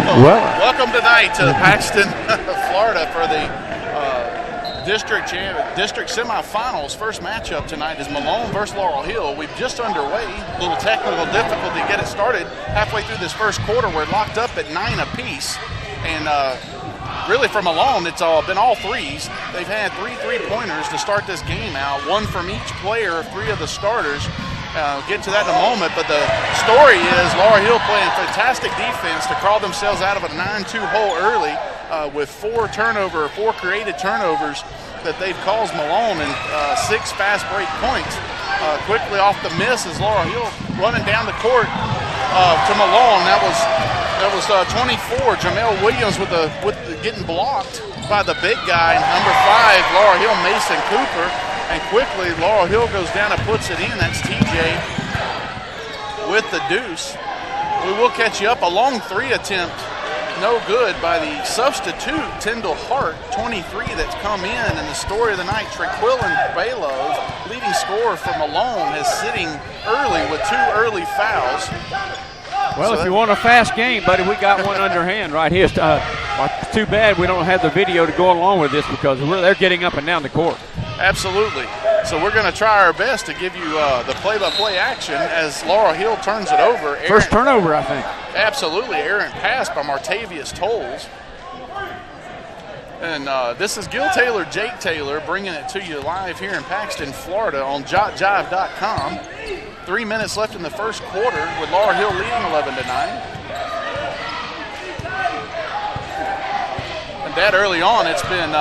Well, welcome tonight to Paxton, Florida for the district semifinals. First matchup tonight is Malone versus Laurel Hill. We've just underway. A little technical difficulty to get it started. Halfway through this first quarter, we're locked up at 9 apiece. And really for Malone, it's been all threes. They've had 3 3-pointers to start this game out, one from each player, 3 of the starters. Get to that in a moment, but the story is Laurel Hill playing fantastic defense to crawl themselves out of a 9-2 hole early with 4 created turnovers that they've caused Malone and 6 fast break points. Quickly off the miss is Laurel Hill running down the court to Malone. That was 24. Jamel Williams with getting blocked by the big guy. Number 5, Laurel Hill, Mason Cooper. And quickly, Laurel Hill goes down and puts it in. That's TJ with the deuce. We will catch you up. A long 3 attempt, no good by the substitute, Tyndall Hart, 23, that's come in. And the story of the night, Trequilin Baylov, leading scorer for Malone, is sitting early with 2 early fouls. Well, if you want a fast game, buddy, we got one underhand right here. It's too bad we don't have the video to go along with this because they're getting up and down the court. Absolutely. So we're going to try our best to give you the play-by-play action as Laurel Hill turns it over. First turnover, I think. Absolutely. Errant pass by Martavius Tolles. And this is Gil Taylor, Jake Taylor, bringing it to you live here in Paxton, Florida on JockJive.com. 3 minutes left in the first quarter with Laurel Hill leading 11-9. And that early on, it's been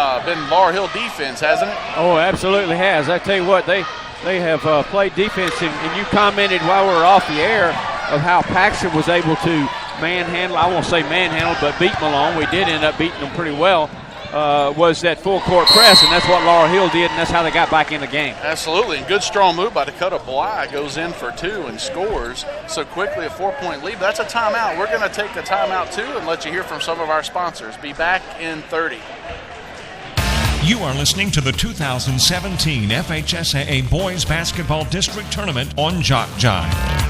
Laurel Hill defense, hasn't it? Oh, absolutely has. I tell you what, they have played defense, and you commented while we were off the air of how Paxton was able to manhandle, I won't say manhandle, but beat Malone. We did end up beating them pretty well. Was that full court press, and that's what Laurel Hill did, and that's how they got back in the game. Absolutely, and good strong move by Dakota Bly, goes in for 2 and scores. So quickly a 4-point lead. That's a timeout. We're going to take a timeout too and let you hear from some of our sponsors. Be back in 30. You are listening to the 2017 FHSAA Boys Basketball District Tournament on JockJive.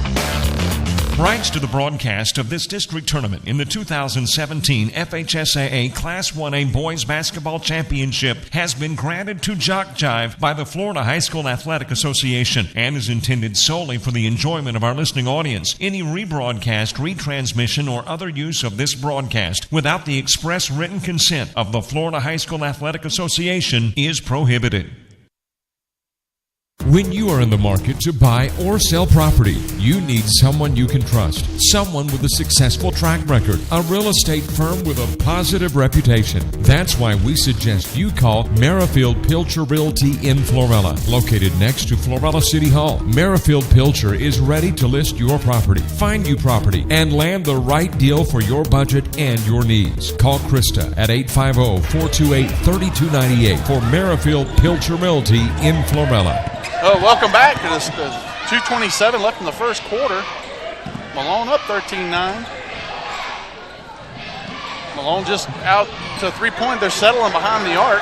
Rights to the broadcast of this district tournament in the 2017 FHSAA Class 1A Boys Basketball Championship has been granted to JockJive by the Florida High School Athletic Association and is intended solely for the enjoyment of our listening audience. Any rebroadcast, retransmission, or other use of this broadcast without the express written consent of the Florida High School Athletic Association is prohibited. When you are in the market to buy or sell property, you need someone you can trust, someone with a successful track record, a real estate firm with a positive reputation. That's why we suggest you call Merrifield Pilcher Realty in Florella, located next to Florella City Hall. Merrifield Pilcher is ready to list your property, find you property, and land the right deal for your budget and your needs. Call Krista at 850-428-3298 for Merrifield Pilcher Realty in Florella. Welcome back to this 2:27 left in the first quarter. Malone up 13-9. Malone just out to 3-point. They're settling behind the arc.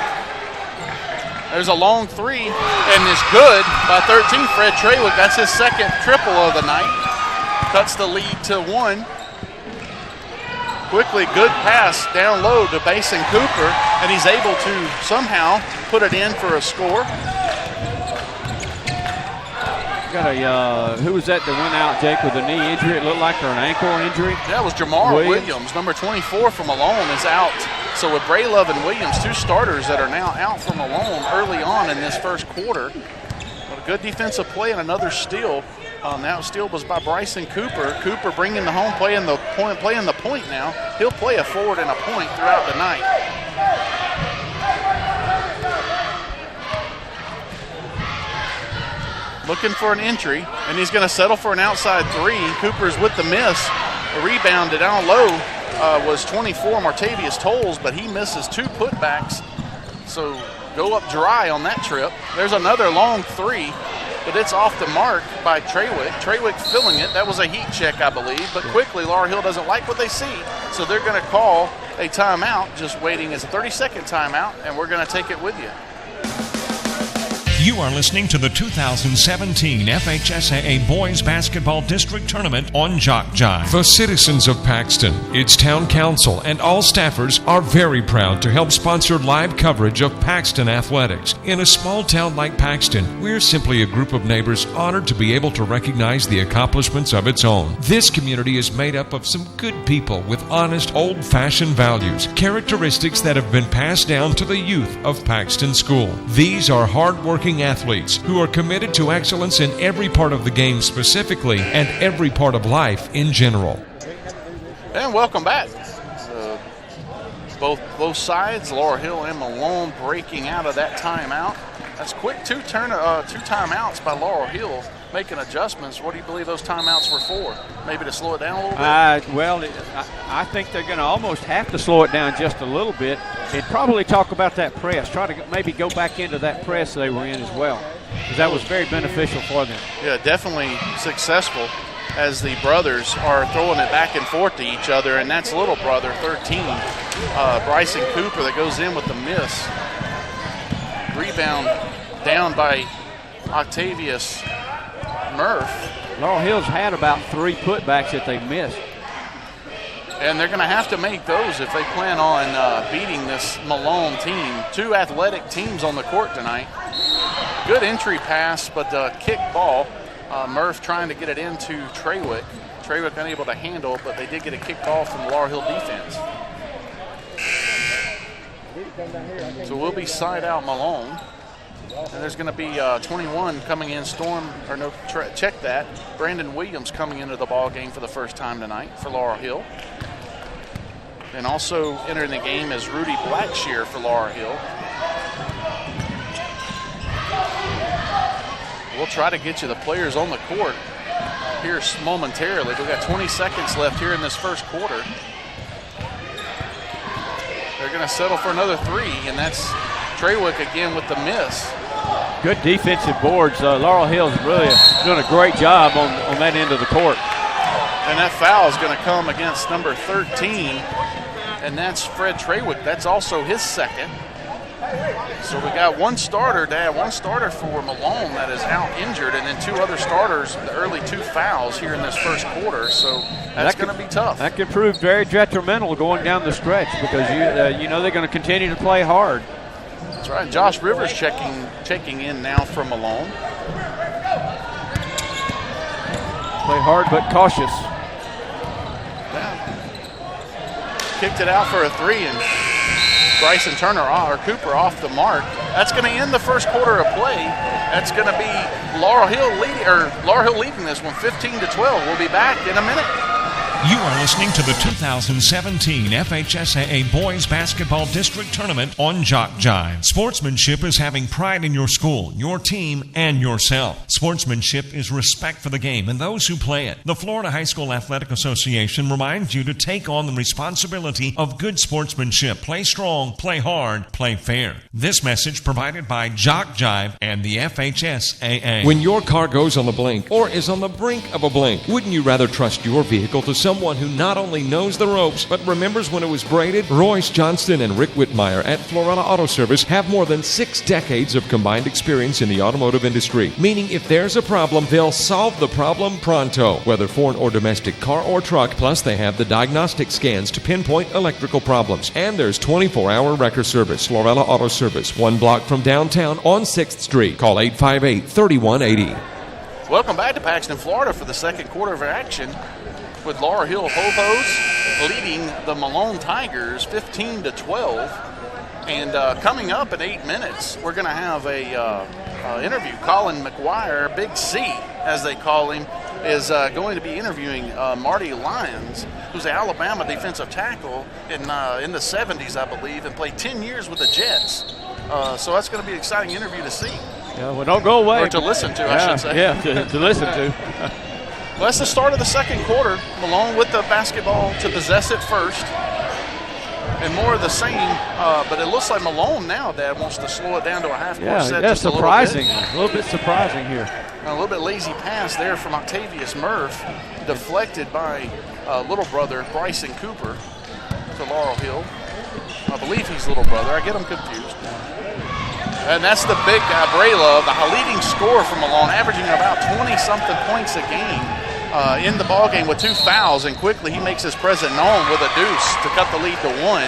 There's a long 3, and it's good by 13. Fred Trawick, that's his second triple of the night. Cuts the lead to 1. Quickly, good pass down low to Mason Cooper, and he's able to somehow put it in for a score. Got who was that went out, Jake, with a knee injury? It looked like, or an ankle injury? That was Jamar Williams. Number 24 from Malone is out. So with Braylove and Williams, 2 starters that are now out from Malone early on in this first quarter. But a good defensive play and another steal. That steal was by Bryson Cooper. Cooper bringing the home, playing the point now. He'll play a forward and a point throughout the night. Looking for an entry, and he's going to settle for an outside 3. Cooper's with the miss. The rebound down low was 24, Martavius Tolles, but he misses 2 putbacks. So go up dry on that trip. There's another long 3, but it's off the mark by Trawick. Trawick filling it. That was a heat check, I believe, but quickly Laurel Hill doesn't like what they see, so they're going to call a timeout, just waiting as a 30-second timeout, and we're going to take it with you. You are listening to the 2017 FHSAA Boys Basketball District Tournament on JockJive. The citizens of Paxton, its town council, and all staffers are very proud to help sponsor live coverage of Paxton athletics. In a small town like Paxton, we're simply a group of neighbors honored to be able to recognize the accomplishments of its own. This community is made up of some good people with honest, old-fashioned values, characteristics that have been passed down to the youth of Paxton School. These are hard-working athletes who are committed to excellence in every part of the game specifically and every part of life in general. And welcome back. Both sides, Laurel Hill and Malone, breaking out of that timeout. That's quick. Two timeouts by Laurel Hill, making adjustments. What do you believe those timeouts were for? Maybe to slow it down a little bit? I think they're going to almost have to slow it down just a little bit and probably talk about that press. Try to maybe go back into that press they were in as well, because that was very beneficial for them. Yeah, definitely successful as the brothers are throwing it back and forth to each other, and that's little brother, 13, Bryson Cooper, that goes in with the miss. Rebound down by Octavius Murph. Laurel Hill's had about 3 putbacks that they missed. And they're going to have to make those if they plan on beating this Malone team. 2 athletic teams on the court tonight. Good entry pass, but kick ball. Murph trying to get it into Treywick. Treywick unable to handle, but they did get a kick ball from the Laurel Hill defense. So we'll be side out Malone. And there's going to be 21 coming in, check that. Brandon Williams coming into the ball game for the first time tonight for Laurel Hill. And also entering the game is Rudy Blackshear for Laurel Hill. We'll try to get you the players on the court here momentarily. We've got 20 seconds left here in this first quarter. They're going to settle for another 3, and that's Treywick again with the miss. Good defensive boards. Laurel Hill's really doing a great job on that end of the court. And that foul is going to come against number 13, and that's Fred Treywick. That's also his second. So we got one starter for Malone that is out injured, and then 2 other starters, the early 2 fouls here in this first quarter. So that's going to be tough. That could prove very detrimental going down the stretch, because you know they're going to continue to play hard. That's right. Josh Rivers checking in now for Malone. Play hard but cautious. Yeah. Kicked it out for a 3, and Bryson Cooper off the mark. That's going to end the first quarter of play. That's going to be Laurel Hill leading this one 15-12. We'll be back in a minute. You are listening to the 2017 FHSAA Boys Basketball District Tournament on JockJive. Sportsmanship is having pride in your school, your team, and yourself. Sportsmanship is respect for the game and those who play it. The Florida High School Athletic Association reminds you to take on the responsibility of good sportsmanship. Play strong, play hard, play fair. This message provided by JockJive and the FHSAA. When your car goes on the blink or is on the brink of a blink, wouldn't you rather trust your vehicle to someone who not only knows the ropes but remembers when it was braided? Royce Johnston and Rick Whitmire at Florella Auto Service have more than 6 decades of combined experience in the automotive industry, meaning if there's a problem, they'll solve the problem pronto, whether foreign or domestic, car or truck. Plus, they have the diagnostic scans to pinpoint electrical problems. And there's 24-hour wrecker service. Florella Auto Service, 1 block from downtown on 6th Street. Call 858-3180. Welcome back to Paxton, Florida for the second quarter of action, with Laurel Hill Hobos leading the Malone Tigers 15-12. And coming up in 8 minutes, we're going to have a interview. Colin McGuire, Big C, as they call him, is going to be interviewing Marty Lyons, who's an Alabama defensive tackle in the 70s, I believe, and played 10 years with the Jets. So that's going to be an exciting interview to see. Yeah, well, don't go away. Or to listen to, I should say. Yeah, to listen to. Well, that's the start of the second quarter. Malone with the basketball to possess it first. And more of the same, but it looks like Malone now, Dad, wants to slow it down to a half-court set. Yeah, surprising. A little bit surprising here. A little bit lazy pass there from Octavius Murph, deflected by little brother Bryson Cooper to Laurel Hill. I believe he's little brother. I get him confused. And that's the big guy, Braylove, the leading scorer for Malone, averaging about 20-something points a game in the ballgame with 2 fouls, and quickly he makes his presence known with a deuce to cut the lead to 1.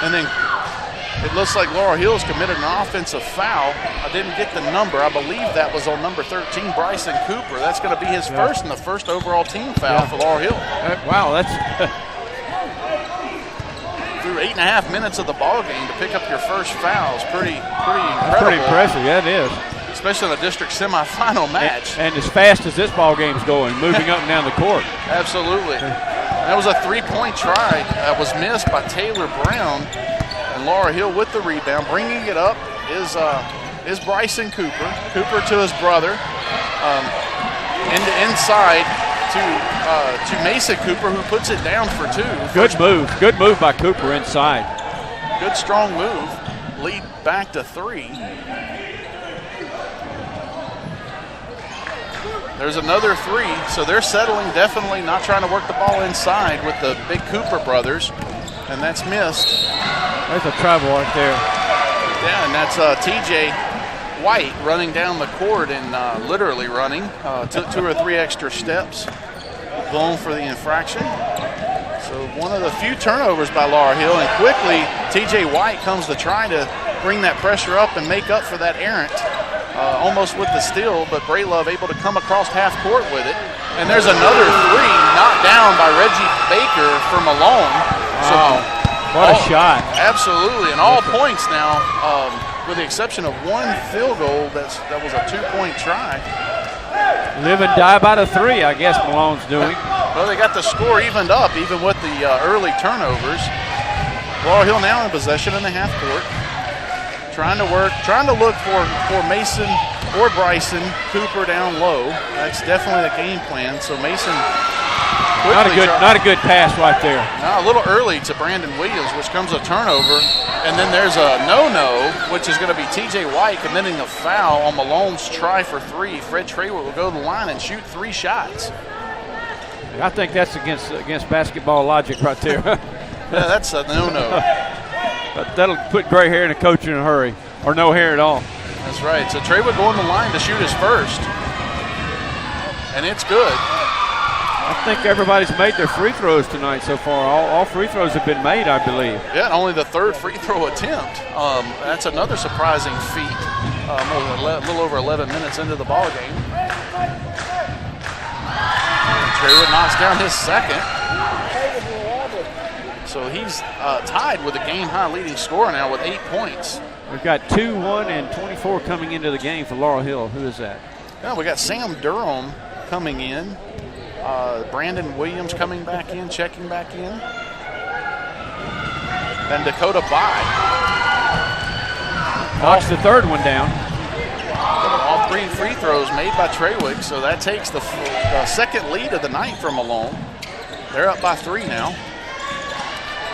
And then it looks like Laurel Hill's committed an offensive foul. I didn't get the number. I believe that was on number 13, Bryson Cooper. That's going to be his first and the first overall team foul for Laurel Hill. Wow, that's through 8.5 minutes of the ball game to pick up your first foul is pretty incredible. That's pretty impressive. Yeah, it is. Especially in a district semifinal match. And as fast as this ball game's going, moving up and down the court. Absolutely. That was a 3-point try that was missed by Taylor Brown. And Laurel Hill with the rebound. Bringing it up is Bryson Cooper. Cooper to his brother. Inside to Mason Cooper, who puts it down for 2. Good move. Good move by Cooper inside. Good strong move. Lead back to 3. There's another 3, so they're settling, definitely not trying to work the ball inside with the big Cooper brothers, and that's missed. There's a travel right there. Yeah, and that's TJ White running down the court and literally running. Took 2 or 3 extra steps, blown for the infraction. So one of the few turnovers by Laurel Hill, and quickly TJ White comes to try to bring that pressure up and make up for that errant. Almost with the steal, but Braylove able to come across half court with it. And there's another 3 knocked down by Reggie Baker for Malone. Wow, what a shot. Absolutely, and all points now, with the exception of 1 field goal that was a 2-point try. Live and die by the 3, I guess Malone's doing. Well, they got the score evened up, even with the early turnovers. Laurel Hill now in possession in the half court. Trying to look for Mason or Bryson Cooper down low. That's definitely the game plan. So Mason not a good pass right there. Now a little early to Brandon Williams, which comes a turnover. And then there's a no-no, which is going to be TJ White committing a foul on Malone's try for 3. Fred Trayward will go to the line and shoot 3 shots. I think that's against basketball logic right there. Yeah, that's a no-no. But that'll put gray hair in a coach in a hurry, or no hair at all. That's right. So Trey would go on the line to shoot his first, and it's good. I think everybody's made their free throws tonight so far. All free throws have been made, I believe. Yeah, only the 3rd free throw attempt. That's another surprising feat. A little over 11 minutes into the ball game. Treywood knocks down his 2nd. So he's tied with a game-high leading scorer now with 8 points. We've got 2, 1, and 24 coming into the game for Laurel Hill. Who is that? Yeah, we got Sam Durham coming in. Brandon Williams coming back in, checking back in. Then Dakota Bai. Knocks the 3rd one down. All 3 free throws made by Treywick, so that takes the 2nd lead of the night for Malone. They're up by 3 now.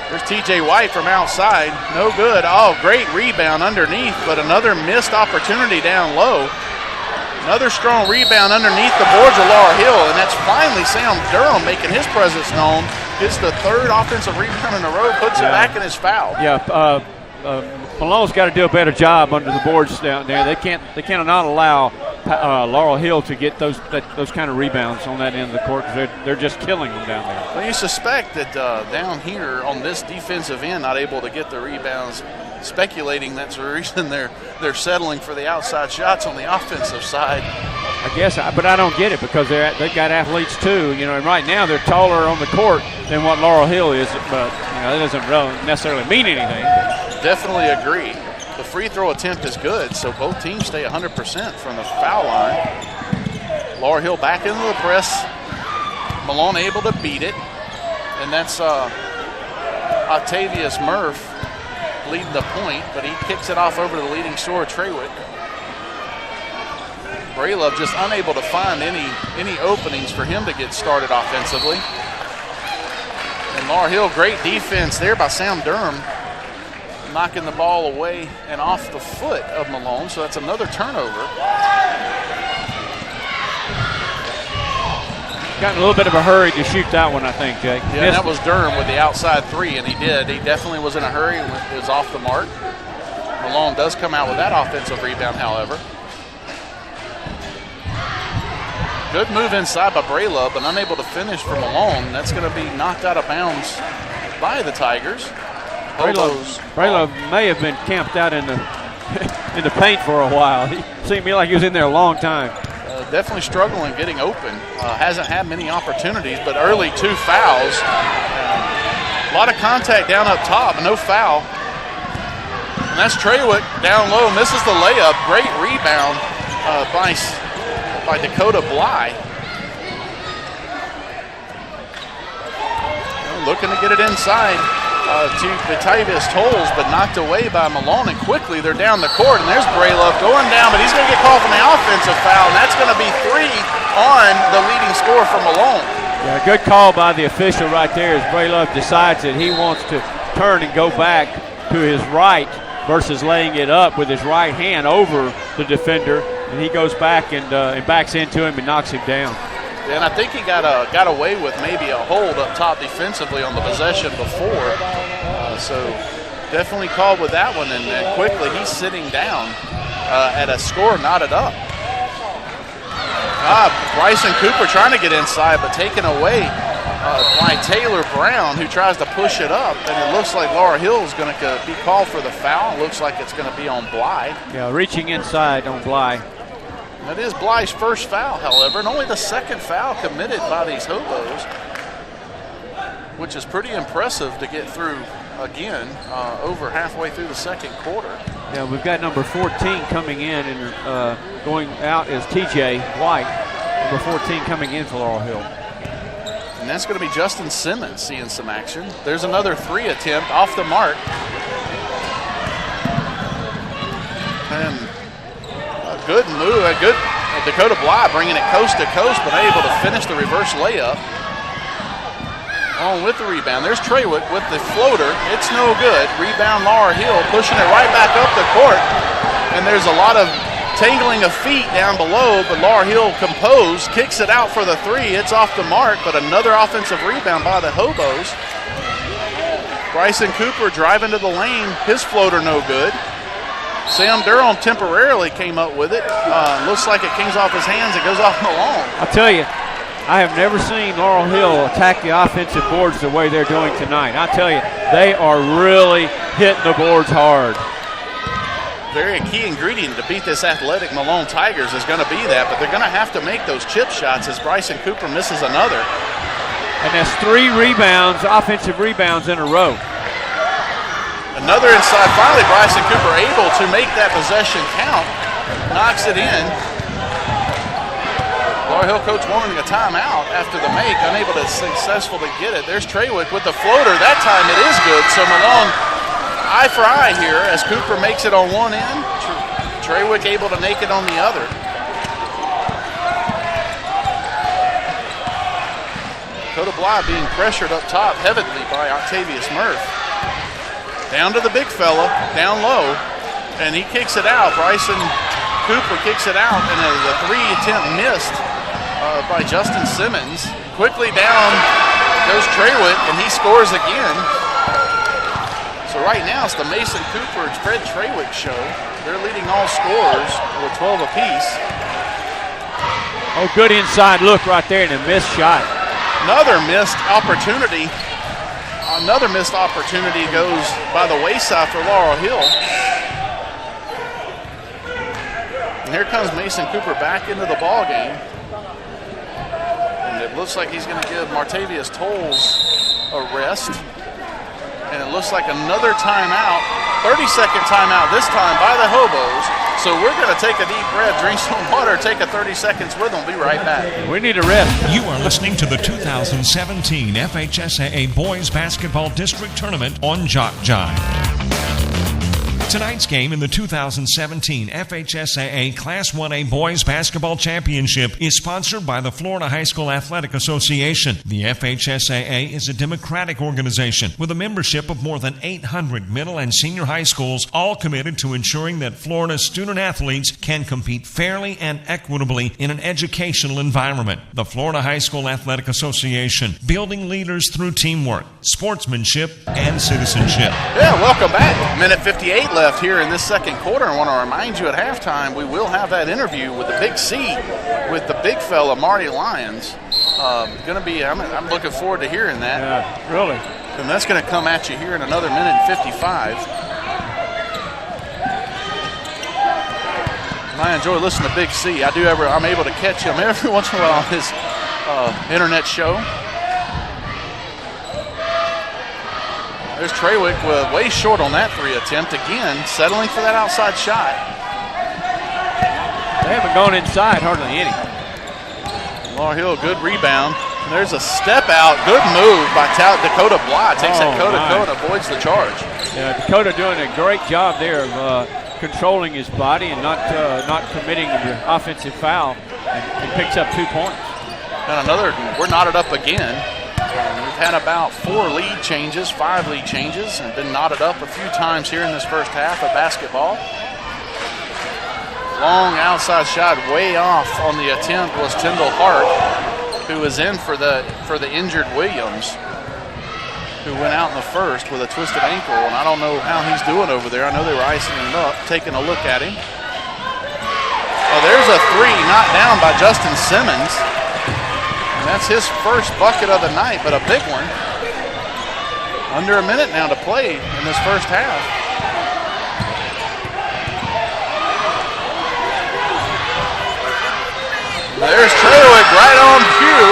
There's TJ White from outside. No good. Oh, great rebound underneath, but another missed opportunity down low. Another strong rebound underneath the boards of Laurel Hill, and that's finally Sam Durham making his presence known. It's the 3rd offensive rebound in a row, puts it back in his foul. Yeah, Malone's got to do a better job under the boards down there. They cannot allow Laurel Hill to get those kind of rebounds on that end of the court, because they're just killing them down there. Well, you suspect that down here on this defensive end, not able to get the rebounds, speculating that's the reason they're settling for the outside shots on the offensive side. I guess, but I don't get it, because they've got athletes too, and right now they're taller on the court than what Laurel Hill is, but that doesn't really necessarily mean anything. Definitely agree. The free throw attempt is good, so both teams stay 100% from the foul line. Laurel Hill back into the press. Malone able to beat it, and that's Octavius Murph leading the point, but he kicks it off over to the leading scorer, Treywick. Braylove just unable to find any openings for him to get started offensively. And Laurel Hill, great defense there by Sam Durham, knocking the ball away and off the foot of Malone, so that's another turnover. Got in a little bit of a hurry to shoot that one, I think, Jake. Yeah, that was Durham with the outside 3, and he did. He definitely was in a hurry and it was off the mark. Malone does come out with that offensive rebound, however. Good move inside by Brayla, but unable to finish for Malone. That's going to be knocked out of bounds by the Tigers. Brayla may have been camped out in the paint for a while. He seemed to me like he was in there a long time. Definitely struggling getting open. Hasn't had many opportunities, but early 2 fouls. A lot of contact down up top, no foul. And that's Trawick down low, misses the layup. Great rebound by Dakota Bly. Looking to get it inside to Batavius Tolles, but knocked away by Malone, and quickly they're down the court, and there's Brayla going down, but he's going to get called for the offensive foul, and that's going to be 3 on the leading scorer for Malone. Yeah, good call by the official right there as Brayla decides that he wants to turn and go back to his right versus laying it up with his right hand over the defender, and he goes back and backs into him and knocks him down. And I think he got away with maybe a hold up top defensively on the possession before. So definitely called with that one, and quickly he's sitting down at a score knotted up. Bryson Cooper trying to get inside, but taken away by Taylor Brown, who tries to push it up, and it looks like Laurel Hill is going to be called for the foul. It looks like it's going to be on Bly. Yeah, reaching inside on Bly. That is Bly's first foul, however, and only the second foul committed by these Hobos, which is pretty impressive to get through again over halfway through the second quarter. Yeah, we've got number 14 coming in, and going out is TJ White, number 14 coming in for Laurel Hill. And that's going to be Justin Simmons seeing some action. There's another 3 attempt off the mark. And a good move, Dakota Bly bringing it coast to coast, but able to finish the reverse layup. On with the rebound. There's Trawick with the floater. It's no good. Rebound Laurel Hill, pushing it right back up the court. And there's a lot of tangling of feet down below, but Laurel Hill composed, kicks it out for the 3. It's off the mark, but another offensive rebound by the Hobos. Bryson Cooper driving to the lane. His floater no good. Sam Durham temporarily came up with it. Looks like it came off his hands. It goes off Malone. I'll tell you, I have never seen Laurel Hill attack the offensive boards the way they're doing tonight. I'll tell you, they are really hitting the boards hard. Very key ingredient to beat this athletic Malone Tigers is going to be that, but they're going to have to make those chip shots as Bryson Cooper misses another. And that's 3 rebounds, offensive rebounds in a row. Another inside. Finally, Bryson Cooper able to make that possession count. Knocks it in. Laurel Hill coach wanting a timeout after the make, unable to successfully get it. There's Trawick with the floater. That time it is good. So Malone eye for eye here as Cooper makes it on one end. Trawick able to make it on the other. Dakota Bly being pressured up top heavily by Octavius Murph. Down to the big fella, down low, and he kicks it out. Bryson Cooper kicks it out, and the 3 attempt missed by Justin Simmons. Quickly down goes Trawick, and he scores again. So right now it's the Mason Cooper and Fred Trawick show. They're leading all scorers with 12 apiece. Oh, good inside look right there and a missed shot. Another missed opportunity. Another missed opportunity goes by the wayside for Laurel Hill. And here comes Mason Cooper back into the ball game. And it looks like he's going to give Martavius Tolles a rest. And it looks like another timeout, 30-second timeout this time by the Hobos. So we're going to take a deep breath, drink some water, take a 30 seconds with them. We'll be right back. We need a rest. You are listening to the 2017 FHSAA Boys Basketball District Tournament on JockJive. Tonight's game in the 2017 FHSAA Class 1A Boys Basketball Championship is sponsored by the Florida High School Athletic Association. The FHSAA is a democratic organization with a membership of more than 800 middle and senior high schools, all committed to ensuring that Florida's student athletes can compete fairly and equitably in an educational environment. The Florida High School Athletic Association, building leaders through teamwork, sportsmanship, and citizenship. Yeah, welcome back. Minute 58 left here in this second quarter. I want to remind you at halftime we will have that interview with the Big C, with the big fella, Marty Lyons. Going to be, I'm looking forward to hearing that. Yeah, really. And that's going to come at you here in another minute and 55. And I enjoy listening to Big C. I'm able to catch him every once in a while on his internet show. There's Trawick way short on that 3 attempt. Again, settling for that outside shot. They haven't gone inside hardly any. Laurel Hill, good rebound. And there's a step out. Good move by Dakota Bly. Takes that Dakota and avoids the charge. Yeah, Dakota doing a great job there of controlling his body and not committing the offensive foul. And he picks up 2 points. And we're knotted up again. We've had about 5 lead changes, and been knotted up a few times here in this first half of basketball. Long outside shot, way off on the attempt was Tyndall Hart, who was in for the injured Williams, who went out in the first with a twisted ankle, and I don't know how he's doing over there. I know they were icing him up, taking a look at him. Oh, there's a 3 knocked down by Justin Simmons. That's his first bucket of the night, but a big one. Under a minute now to play in this first half. There's Trawick right on cue.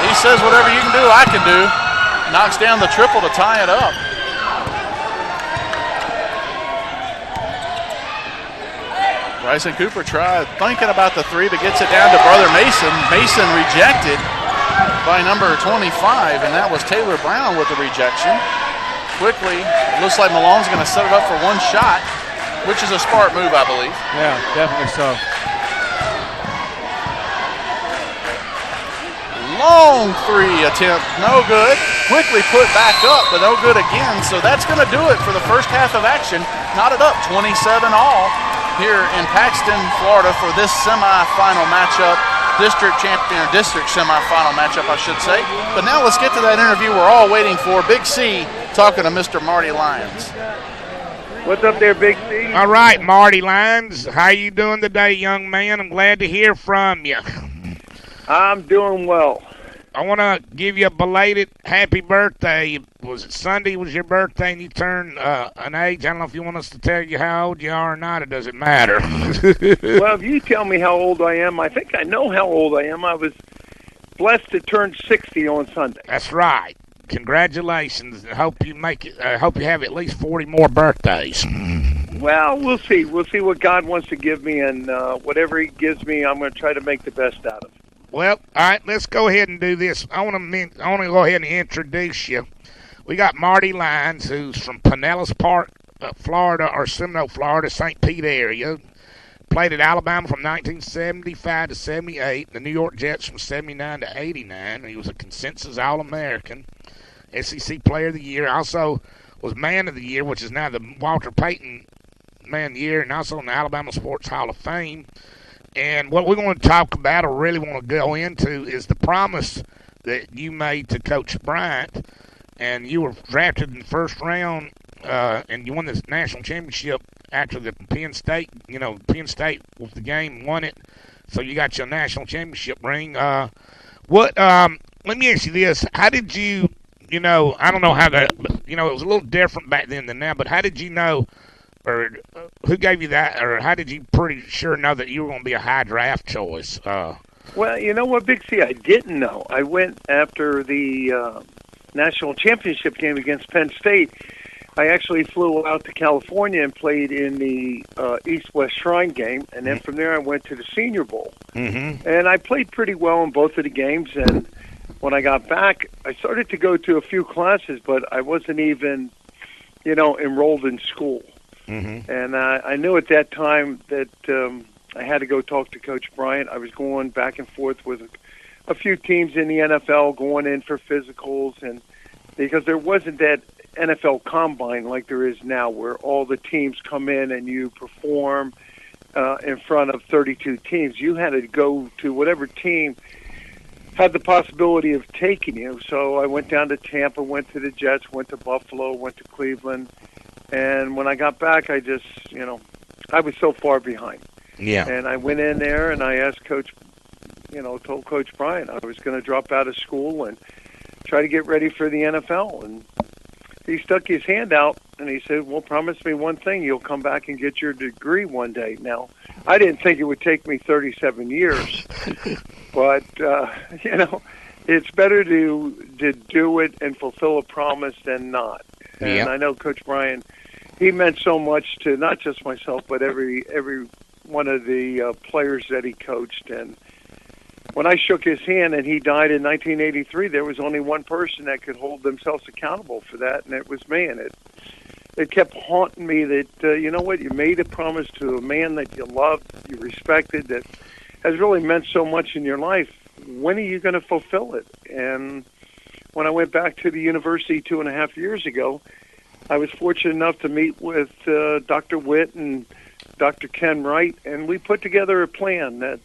He says whatever you can do, I can do. Knocks down the triple to tie it up. Bryson Cooper tried thinking about the 3, but gets it down to brother Mason. Mason rejected by number 25, and that was Taylor Brown with the rejection. Quickly, looks like Malone's going to set it up for 1 shot, which is a smart move, I believe. Yeah, definitely so. Long 3 attempt, no good. Quickly put back up, but no good again. So that's going to do it for the first half of action. Knotted up 27 all. Here in Paxton, Florida, for this semifinal matchup, district semifinal matchup, I should say. But now let's get to that interview we're all waiting for. Big C talking to Mr. Marty Lyons. What's up there, Big C? All right, Marty Lyons. How you doing today, young man? I'm glad to hear from you. I'm doing well. I want to give you a belated happy birthday. Was it Sunday was your birthday and you turned an age? I don't know if you want us to tell you how old you are or not. It doesn't matter. Well, if you tell me how old I am, I think I know how old I am. I was blessed to turn 60 on Sunday. That's right. Congratulations. I hope you make it. I hope you have at least 40 more birthdays. Well, we'll see. We'll see what God wants to give me, and whatever He gives me, I'm going to try to make the best out of it. Well, all right, let's go ahead and do this. I want to go ahead and introduce you. We got Marty Lyons, who's from Pinellas Park, Florida, or Seminole, Florida, St. Pete area. Played at Alabama from 1975 to 78, the New York Jets from 79 to 89. He was a consensus All-American, SEC Player of the Year. Also was Man of the Year, which is now the Walter Payton Man of the Year, and also in the Alabama Sports Hall of Fame. And what we want to talk about or really want to go into is the promise that you made to Coach Bryant. And you were drafted in the first round, and you won the national championship after the Penn State. Penn State with the game won it, so you got your national championship ring. Let me ask you this: how did you? I don't know how that. It was a little different back then than now. But how did you know? Or who gave you that, or how did you pretty sure know that you were going to be a high draft choice? Well, you know what, Big C, I didn't know. I went after the national championship game against Penn State. I actually flew out to California and played in the East-West Shrine game, and then from there I went to the Senior Bowl. Mm-hmm. And I played pretty well in both of the games, and when I got back, I started to go to a few classes, but I wasn't even, enrolled in school. Mm-hmm. And I knew at that time that I had to go talk to Coach Bryant. I was going back and forth with a few teams in the NFL going in for physicals, and because there wasn't that NFL combine like there is now where all the teams come in and you perform in front of 32 teams. You had to go to whatever team had the possibility of taking you. So I went down to Tampa, went to the Jets, went to Buffalo, went to Cleveland. And when I got back, I just, I was so far behind. Yeah. And I went in there and I asked Coach, told Coach Bryant I was going to drop out of school and try to get ready for the NFL. And he stuck his hand out and he said, well, promise me one thing, you'll come back and get your degree one day. Now, I didn't think it would take me 37 years, but, it's better to do it and fulfill a promise than not. And I know Coach Bryant, he meant so much to not just myself, but every one of the players that he coached. And when I shook his hand and he died in 1983, there was only one person that could hold themselves accountable for that, and it was me. And it kept haunting me that, you made a promise to a man that you loved, you respected, that has really meant so much in your life. When are you going to fulfill it? And when I went back to the university 2.5 years ago, I was fortunate enough to meet with Dr. Witt and Dr. Ken Wright, and we put together a plan that,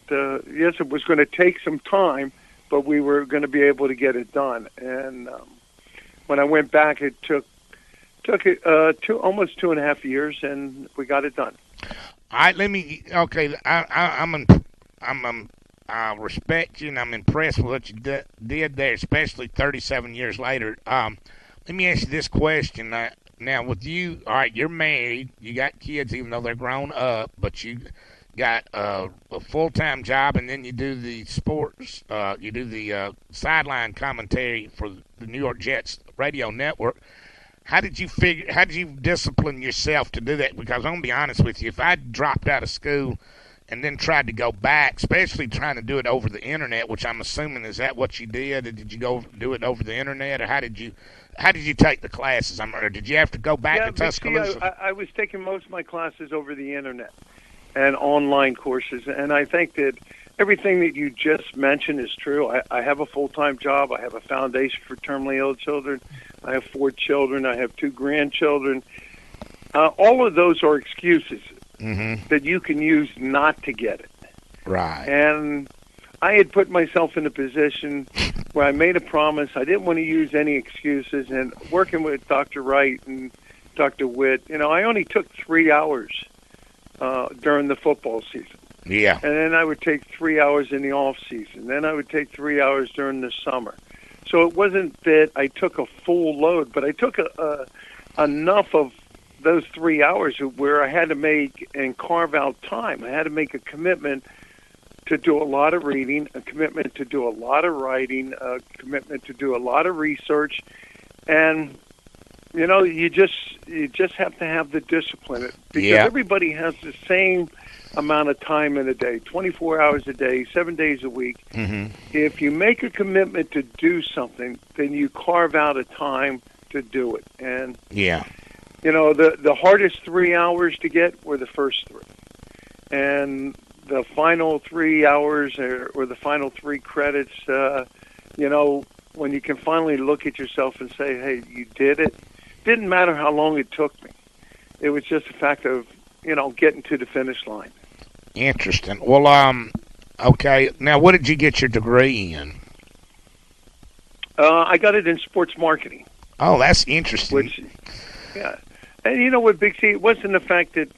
yes, it was going to take some time, but we were going to be able to get it done. And when I went back, it took almost 2.5 years, and we got it done. All right, I respect you, and I'm impressed with what you did there, especially 37 years later. Let me ask you this question. Now, with you, all right, you're married, you got kids, even though they're grown up, but you got a full-time job, and then you do the sports, you do the sideline commentary for the New York Jets radio network. How did you discipline yourself to do that? Because I'm going to be honest with you, if I dropped out of school and then tried to go back, especially trying to do it over the internet, which I'm assuming, is that what you did? Or did you go do it over the internet, or how did you take the classes? Or did you have to go back to Tuscaloosa? I was taking most of my classes over the internet and online courses, and I think that everything that you just mentioned is true. I have a full-time job. I have a foundation for terminally ill children. I have 4 children. I have 2 grandchildren. All of those are excuses that you can use not to get it. Right. And I had put myself in a position where I made a promise. I didn't want to use any excuses. And working with Dr. Wright and Dr. Witt, I only took 3 hours during the football season. Yeah. And then I would take 3 hours in the off season. Then I would take 3 hours during the summer. So it wasn't that I took a full load, but I took enough of those 3 hours where I had to make and carve out time. I had to make a commitment to do a lot of reading, a commitment to do a lot of writing, a commitment to do a lot of research. And, you just have to have the discipline. Because everybody has the same amount of time in a day, 24 hours a day, 7 days a week. If you make a commitment to do something, then you carve out a time to do it. And the hardest 3 hours to get were the first 3, and the final 3 hours or the final 3 credits. When you can finally look at yourself and say, "Hey, you did it." Didn't matter how long it took me. It was just a fact of getting to the finish line. Interesting. Well, okay. Now, what did you get your degree in? I got it in sports marketing. Oh, that's interesting. And you know what, Big C, it wasn't the fact that,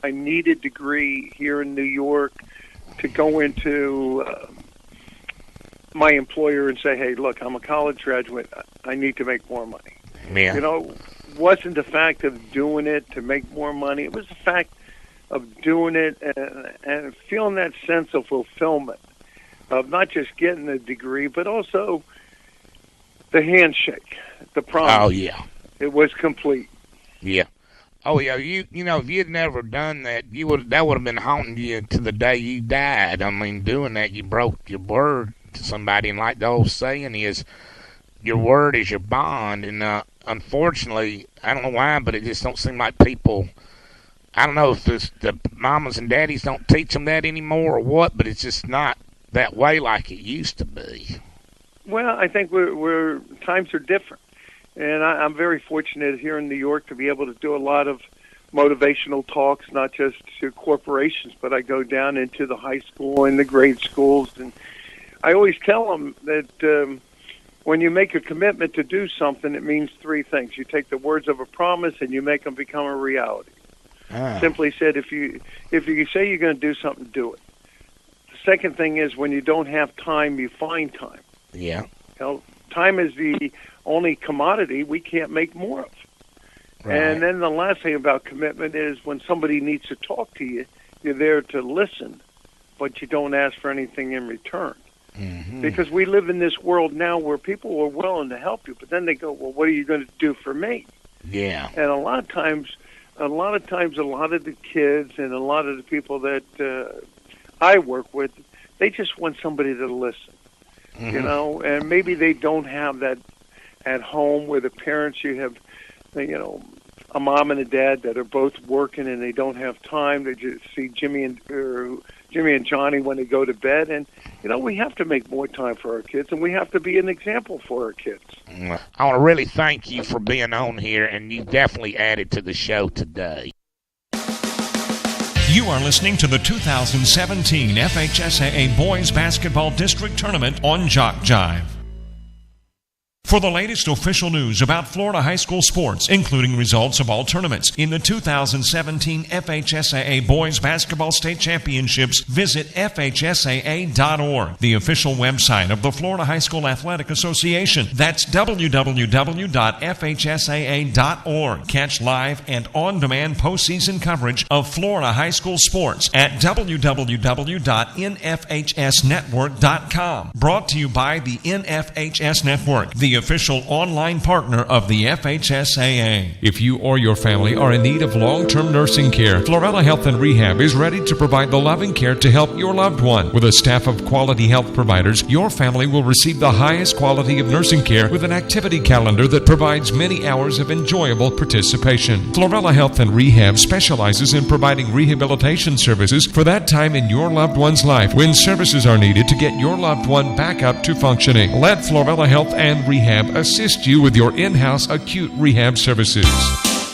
I needed a degree here in New York to go into my employer and say, hey, look, I'm a college graduate. I need to make more money. Yeah. It wasn't the fact of doing it to make more money. It was the fact of doing it and feeling that sense of fulfillment of not just getting a degree, but also the handshake, the promise. Oh, yeah. It was complete. Yeah. Oh, yeah. If you'd never done that, that would have been haunting you to the day you died. I mean, doing that, you broke your word to somebody. And like the old saying is, your word is your bond. And unfortunately, I don't know why, but it just don't seem like people, I don't know if the mamas and daddies don't teach them that anymore or what, but it's just not that way like it used to be. Well, I think we're times are different. And I'm very fortunate here in New York to be able to do a lot of motivational talks, not just to corporations, but I go down into the high school and the grade schools. And I always tell them that, when you make a commitment to do something, it means three things. You take the words of a promise and you make them become a reality. Simply said, if you say you're going to do something, do it. The second thing is when you don't have time, you find time. Yeah. You know, time is the only commodity we can't make more of. Right. And then the last thing about commitment is when somebody needs to talk to you, you're there to listen, but you don't ask for anything in return. Mm-hmm. Because we live in this world now where people are willing to help you, but then they go, well, what are you going to do for me? Yeah. And a lot of times, a lot of the kids and a lot of the people that I work with, they just want somebody to listen, you know, and maybe they don't have that at home where the parents, you have, you know, a mom and a dad that are both working and they don't have time. They just see Jimmy and Johnny when they go to bed. And, you know, we have to make more time for our kids, and we have to be an example for our kids. I want to really thank you for being on here, and you definitely added to the show today. You are listening to the 2017 FHSAA Boys Basketball District Tournament on JockJive. For the latest official news about Florida high school sports, including results of all tournaments in the 2017 FHSAA Boys Basketball State Championships, visit FHSAA.org, the official website of the Florida High School Athletic Association. That's www.fhsaa.org. Catch live and on-demand postseason coverage of Florida high school sports at www.nfhsnetwork.com. Brought to you by the NFHS Network, the official online partner of the FHSAA. If you or your family are in need of long-term nursing care, Florella Health and Rehab is ready to provide the loving care to help your loved one. With a staff of quality health providers, your family will receive the highest quality of nursing care with an activity calendar that provides many hours of enjoyable participation. Florella Health and Rehab specializes in providing rehabilitation services for that time in your loved one's life when services are needed to get your loved one back up to functioning. Let Florella Health and Rehab assist you with your in-house acute rehab services.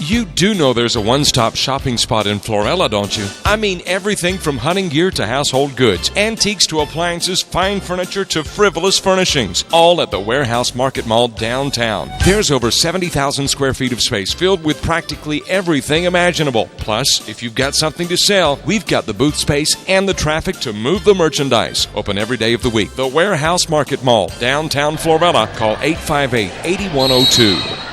You do know there's a one-stop shopping spot in Florella, don't you? I mean everything from hunting gear to household goods, antiques to appliances, fine furniture to frivolous furnishings, all at the Warehouse Market Mall downtown. There's over 70,000 square feet of space filled with practically everything imaginable. Plus, if you've got something to sell, we've got the booth space and the traffic to move the merchandise. Open every day of the week. The Warehouse Market Mall, downtown Florella. Call 858-8102.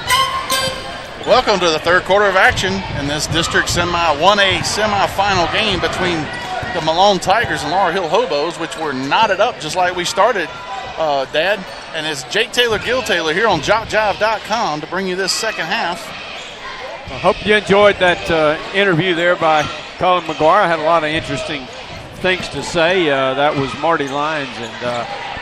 Welcome to the third quarter of action in this District 1A semifinal game between the Malone Tigers and Laurel Hill Hobos, which were knotted up just like we started, Dad. And it's Jake Gil Taylor here on JockJive.com to bring you this second half. I hope you enjoyed that interview there by Colin McGuire. I had a lot of interesting things to say. That was Marty Lyons, and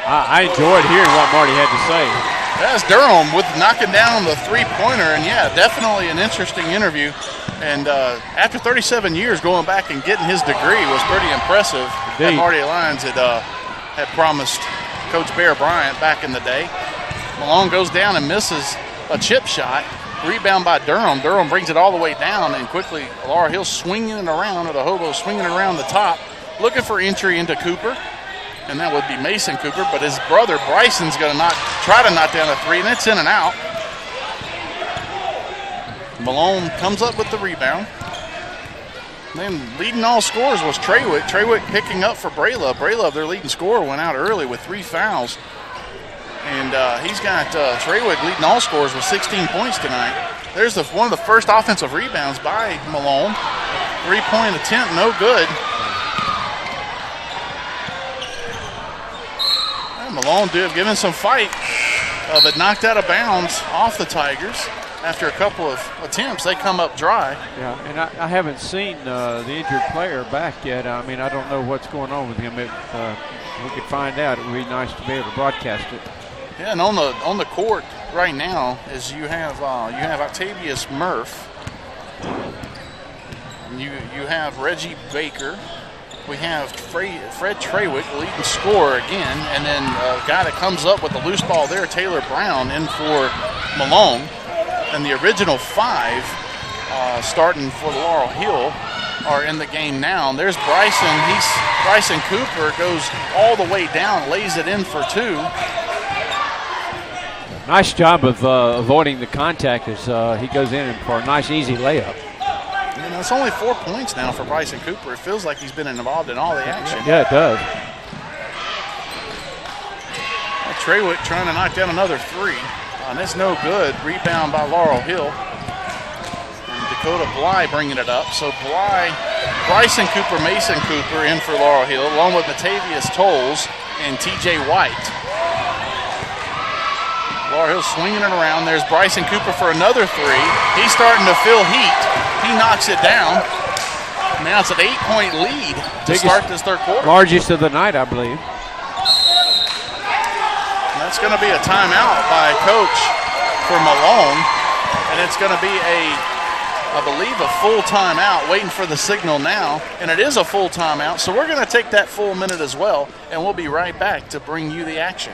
I enjoyed hearing what Marty had to say. That's Durham with knocking down the three-pointer, and yeah, definitely an interesting interview. And after 37 years, going back and getting his degree was pretty impressive. That Marty Lyons had promised Coach Bear Bryant back in the day. Malone goes down and misses a chip shot. Rebound by Durham. Durham brings it all the way down, and quickly Laurel Hill swinging it around, or the Hobos swinging it around the top, looking for entry into Cooper. And that would be Mason Cooper, but his brother Bryson's going to try to knock down a three, and it's in and out. Malone comes up with the rebound. Then leading all scorers was Treywick. Treywick picking up for Braylove. Braylove, their leading scorer, went out early with 3 fouls. And he's got Treywick leading all scorers with 16 points tonight. There's one of the first offensive rebounds by Malone. 3-point attempt, no good. Malone giving some fight, but knocked out of bounds off the Tigers. After a couple of attempts, they come up dry. Yeah, and I haven't seen the injured player back yet. I mean, I don't know what's going on with him. If we could find out, it would be nice to be able to broadcast it. Yeah, and on the court right now is you have Octavius Murph. You have Reggie Baker. We have Fred Treywick, leading scorer again, and then a guy that comes up with the loose ball there, Taylor Brown, in for Malone. And the original 5 starting for Laurel Hill are in the game now. And there's Bryson. Bryson Cooper goes all the way down, lays it in for 2. Nice job of avoiding the contact as he goes in for a nice, easy layup. You know, it's only 4 points now for Bryson Cooper. It feels like he's been involved in all the action. Yeah, it does. Treywick trying to knock down another three. And it's no good. Rebound by Laurel Hill. And Dakota Bly bringing it up. So Bryson Cooper, Mason Cooper in for Laurel Hill, along with Matavius Tolles and TJ White. Laurel Hill swinging it around. There's Bryson Cooper for another three. He's starting to feel heat. He knocks it down. Now it's an 8-point lead to start this third quarter. Largest of the night, I believe. That's going to be a timeout by Coach for Malone. And it's going to be I believe, a full timeout, waiting for the signal now. And it is a full timeout, so we're going to take that full minute as well, and we'll be right back to bring you the action.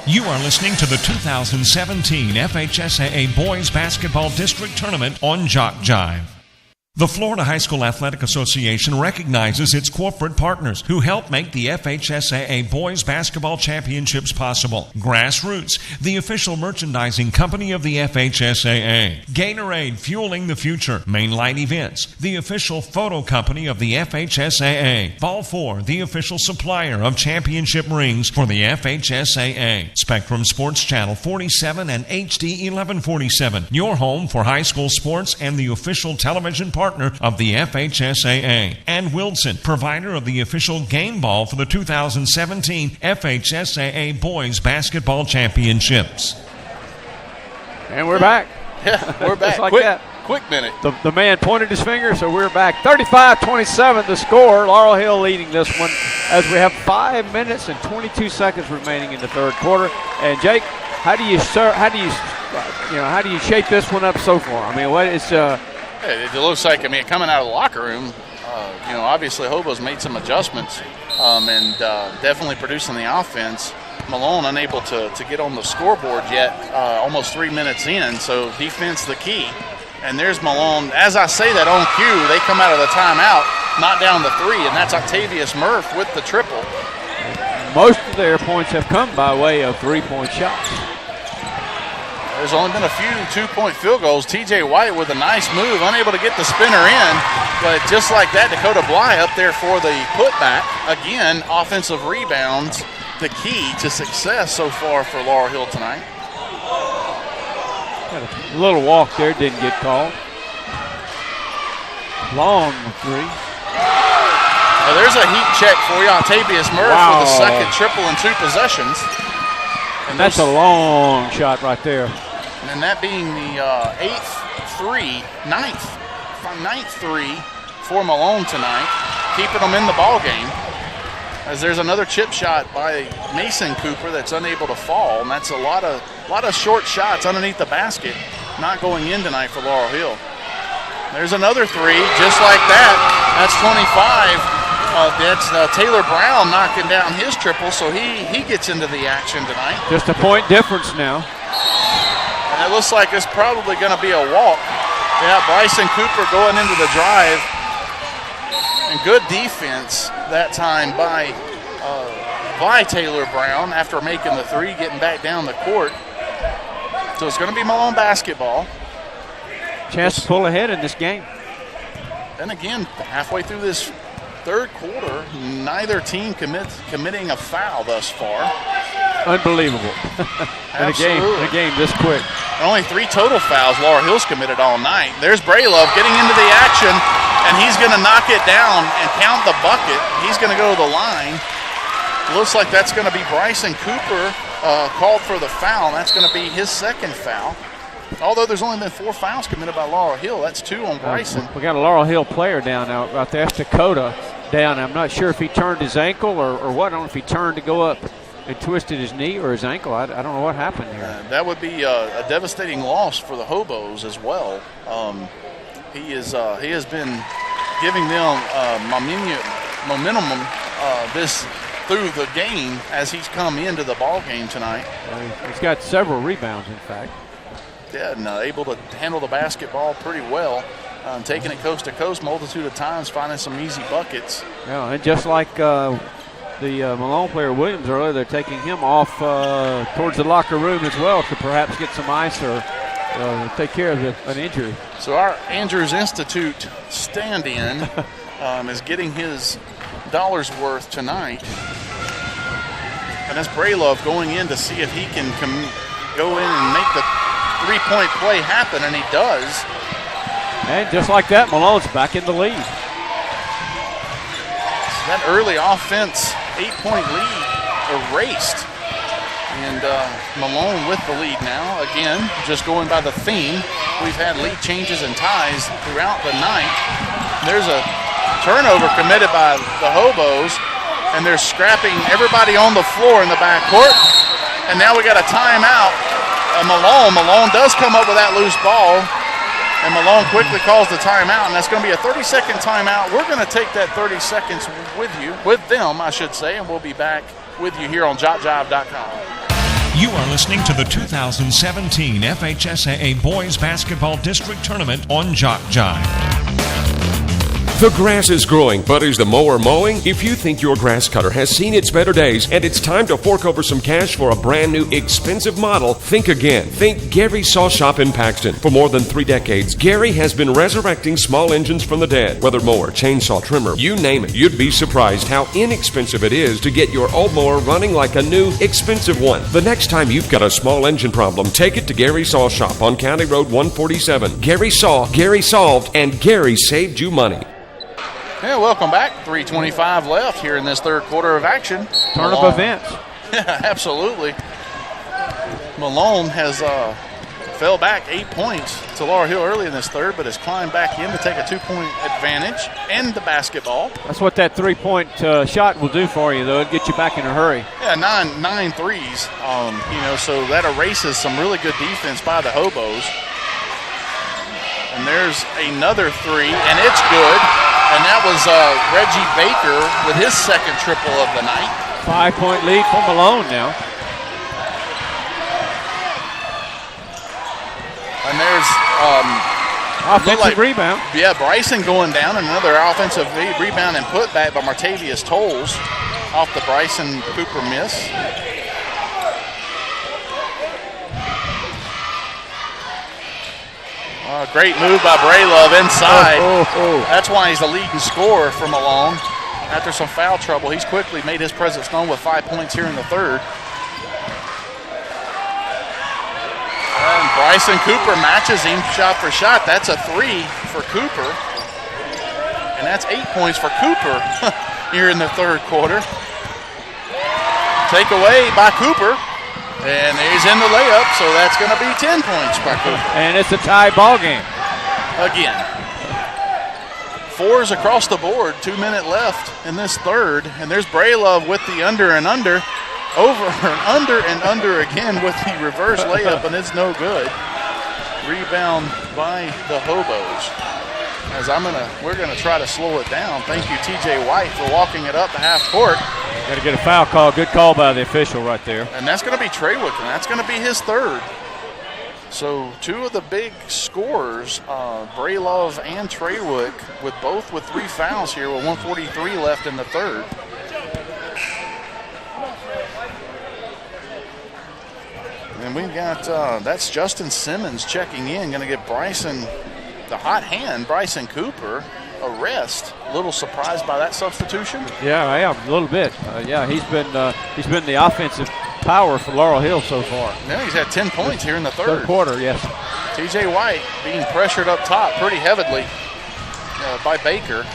You are listening to the 2017 FHSAA Boys Basketball District Tournament on JockJive. The Florida High School Athletic Association recognizes its corporate partners who help make the FHSAA Boys Basketball Championships possible. Grassroots, the official merchandising company of the FHSAA. Gatorade, fueling the future. Mainline Events, the official photo company of the FHSAA. Ball 4, the official supplier of championship rings for the FHSAA. Spectrum Sports Channel 47 and HD 1147. Your home for high school sports and the official television partner of the FHSAA. And Wilson, provider of the official game ball for the 2017 FHSAA Boys Basketball Championships. And we're back. Yeah, we're back. Just like that. Quick minute. The man pointed his finger, so we're back. 35-27 the score. Laurel Hill leading this one as we have 5 minutes and 22 seconds remaining in the third quarter. And Jake, how do you shape this one up so far? I mean, It looks like, coming out of the locker room, obviously Hobo's made some adjustments and definitely producing the offense. Malone unable to get on the scoreboard yet, almost 3 minutes in, so defense the key. And there's Malone. As I say that on cue, they come out of the timeout, knock down the three, and that's Octavius Murph with the triple. Most of their points have come by way of three-point shots. There's only been a few two-point field goals. TJ White with a nice move, unable to get the spinner in. But just like that, Dakota Bly up there for the putback. Again, offensive rebounds, the key to success so far for Laurel Hill tonight. Got a little walk there, didn't get called. Long three. Now there's a heat check for you, Octavius Murph with a second triple in 2 possessions. And that's a long shot right there. And then that being the ninth three for Malone tonight, keeping them in the ball game. As there's another chip shot by Mason Cooper that's unable to fall, and that's a lot of short shots underneath the basket, not going in tonight for Laurel Hill. There's another three, just like that. That's 25. That's Taylor Brown knocking down his triple, so he gets into the action tonight. Just a point difference now. And it looks like it's probably going to be a walk. Yeah, Bryson Cooper going into the drive. And good defense that time by Taylor Brown after making the three, getting back down the court. So it's going to be Malone basketball. Chance to pull ahead in this game. And again, halfway through this third quarter, neither team committing a foul thus far. Unbelievable. in a game this quick. And only 3 total fouls Laurel Hill's committed all night. There's Braylove getting into the action, and he's going to knock it down and count the bucket. He's going to go to the line. Looks like that's going to be Bryson Cooper called for the foul. That's going to be his second foul. Although there's only been 4 fouls committed by Laurel Hill, that's 2 on Bryson. We got a Laurel Hill player down now right there. That's Dakota down. I'm not sure if he turned his ankle or what. I don't know if he turned to go up and twisted his knee or his ankle. I don't know what happened here. That would be a devastating loss for the Hobos as well. He has been giving them momentum this through the game as he's come into the ball game tonight. He's got several rebounds, in fact. Yeah, and able to handle the basketball pretty well, taking it coast to coast multitude of times, finding some easy buckets. Yeah, and just like Malone player Williams earlier. They're taking him off towards the locker room as well to perhaps get some ice or take care of an injury. So our Andrews Institute stand-in is getting his dollar's worth tonight. And that's Braylove going in to see if he can go in and make the three-point play happen, and he does. And just like that, Malone's back in the lead. So that early offense, 8-point lead erased. And Malone with the lead now. Again, just going by the theme, we've had lead changes and ties throughout the night. There's a turnover committed by the Hobos, and they're scrapping everybody on the floor in the backcourt. And now we got a timeout. Malone does come up with that loose ball, and Malone quickly calls the timeout, and that's going to be a 30-second timeout. We're going to take that 30 seconds with them, I should say, and we'll be back with you here on JockJive.com. You are listening to the 2017 FHSAA Boys Basketball District Tournament on JockJive. The grass is growing, but is the mower mowing? If you think your grass cutter has seen its better days and it's time to fork over some cash for a brand new expensive model, think again. Think Gary Saw Shop in Paxton. For more than 3 decades, Gary has been resurrecting small engines from the dead. Whether mower, chainsaw, trimmer, you name it, you'd be surprised how inexpensive it is to get your old mower running like a new, expensive one. The next time you've got a small engine problem, take it to Gary Saw Shop on County Road 147. Gary saw, Gary solved, and Gary saved you money. Yeah, welcome back. 3:25 left here in this third quarter of action. Turn of events. Yeah, absolutely. Malone has fell back 8 points to Laurel Hill early in this third, but has climbed back in to take a 2-point advantage and the basketball. That's what that 3-point shot will do for you, though. It'll get you back in a hurry. Yeah, nine threes. So that erases some really good defense by the Hobos. And there's another three, and it's good. And that was Reggie Baker with his second triple of the night. 5-point lead for Malone now. And there's offensive rebound. Yeah, Bryson going down. Another offensive rebound and putback by Martavius Tolles off the Bryson Cooper miss. Great move by Braylove inside. That's why he's the leading scorer for Malone. After some foul trouble, he's quickly made his presence known with 5 points here in the third. And Bryson Cooper matches him shot for shot. That's a 3 for Cooper. And that's 8 points for Cooper here in the third quarter. Take away by Cooper. And he's in the layup, so that's going to be 10 points by Cooper. And it's a tie ball game. Again. 4s across the board, 2 minutes left in this third. And there's Braylove with the under and under. Over and under again with the reverse layup, and it's no good. Rebound by the Hobos. As we're gonna try to slow it down. Thank you, TJ White, for walking it up to half court. Got to get a foul call. Good call by the official right there. And that's going to be Treywick, and that's going to be his third. So 2 of the big scorers, Braylove and Treywick, with 3 fouls here with 1:43 left in the third. And we've got, that's Justin Simmons checking in, going to get Bryson, the hot hand, Bryson Cooper, a rest. A little surprised by that substitution? Yeah, I am, a little bit. He's been the offensive power for Laurel Hill so far. Yeah, he's had 10 points here in the third quarter, yes. TJ White being pressured up top pretty heavily by Baker.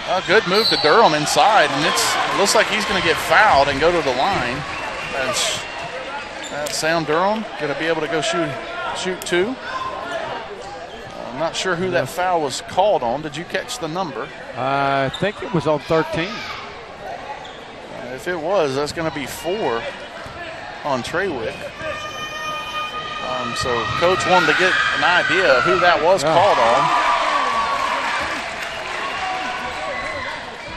A good move to Durham inside, and it looks like he's going to get fouled and go to the line. That's Sam Durham going to be able to go shoot 2. I'm not sure who that foul was called on. Did you catch the number? I think it was on 13. If it was, that's going to be 4 on Treywick. So Coach wanted to get an idea of who that was called on.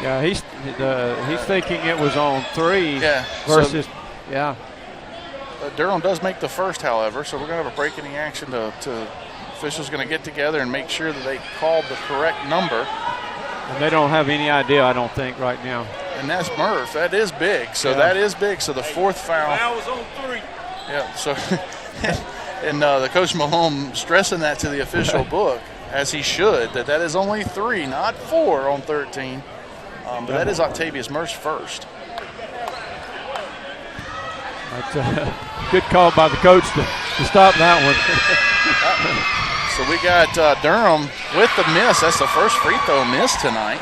Yeah, he's thinking it was on 3 versus, Durham does make the first, however, so we're going to have a break in the action to officials going to get together and make sure that they called the correct number. And they don't have any idea, I don't think, right now. And that's Murph. That is big. So that is big. So the fourth foul. Foul was on 3. Yeah, so and the Coach Malone stressing that to the official book, as he should, that is only 3, not 4 on 13. But that is Octavius Murph's first. That's a good call by the coach to stop that one. So we got Durham with the miss. That's the first free throw miss tonight.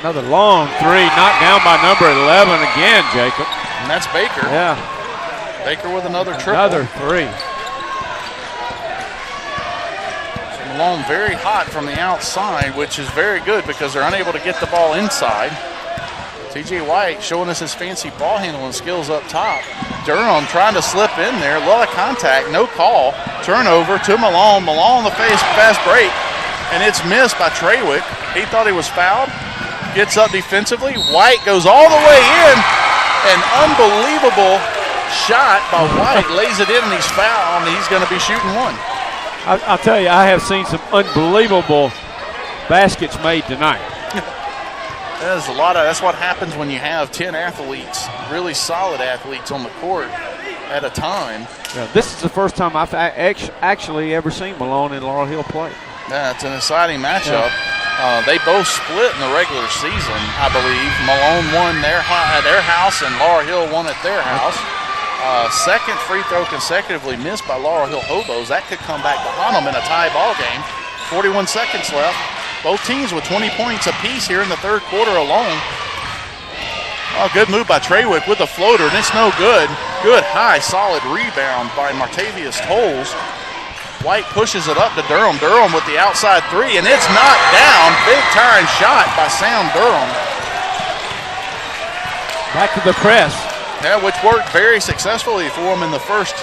Another long 3, knocked down by number 11 again, Jacob. And that's Baker. Yeah. Baker with another triple. Another 3. So Malone very hot from the outside, which is very good because they're unable to get the ball inside. TJ White showing us his fancy ball handling skills up top. Durham trying to slip in there. A lot of contact, no call. Turnover to Malone. Malone the fast break, and it's missed by Treywick. He thought he was fouled. Gets up defensively. White goes all the way in. An unbelievable shot by White. Lays it in, and he's fouled, and he's going to be shooting one. I'll tell you, I have seen some unbelievable baskets made tonight. That's that's what happens when you have 10 athletes, really solid athletes on the court at a time. Yeah, this is the first time I've actually ever seen Malone and Laurel Hill play. Yeah, it's an exciting matchup. They both split in the regular season, I believe. Malone won at their house and Laurel Hill won at their house. Second free throw consecutively missed by Laurel Hill Hobos. That could come back to haunt them in a tie ball game. 41 seconds left. Both teams with 20 points apiece here in the third quarter alone. Oh, good move by Treywick with the floater, and it's no good. Good high, solid rebound by Martavius Tolles. White pushes it up to Durham. Durham with the outside 3, and it's knocked down. Big time shot by Sam Durham. Back to the press. Yeah, which worked very successfully for him in the first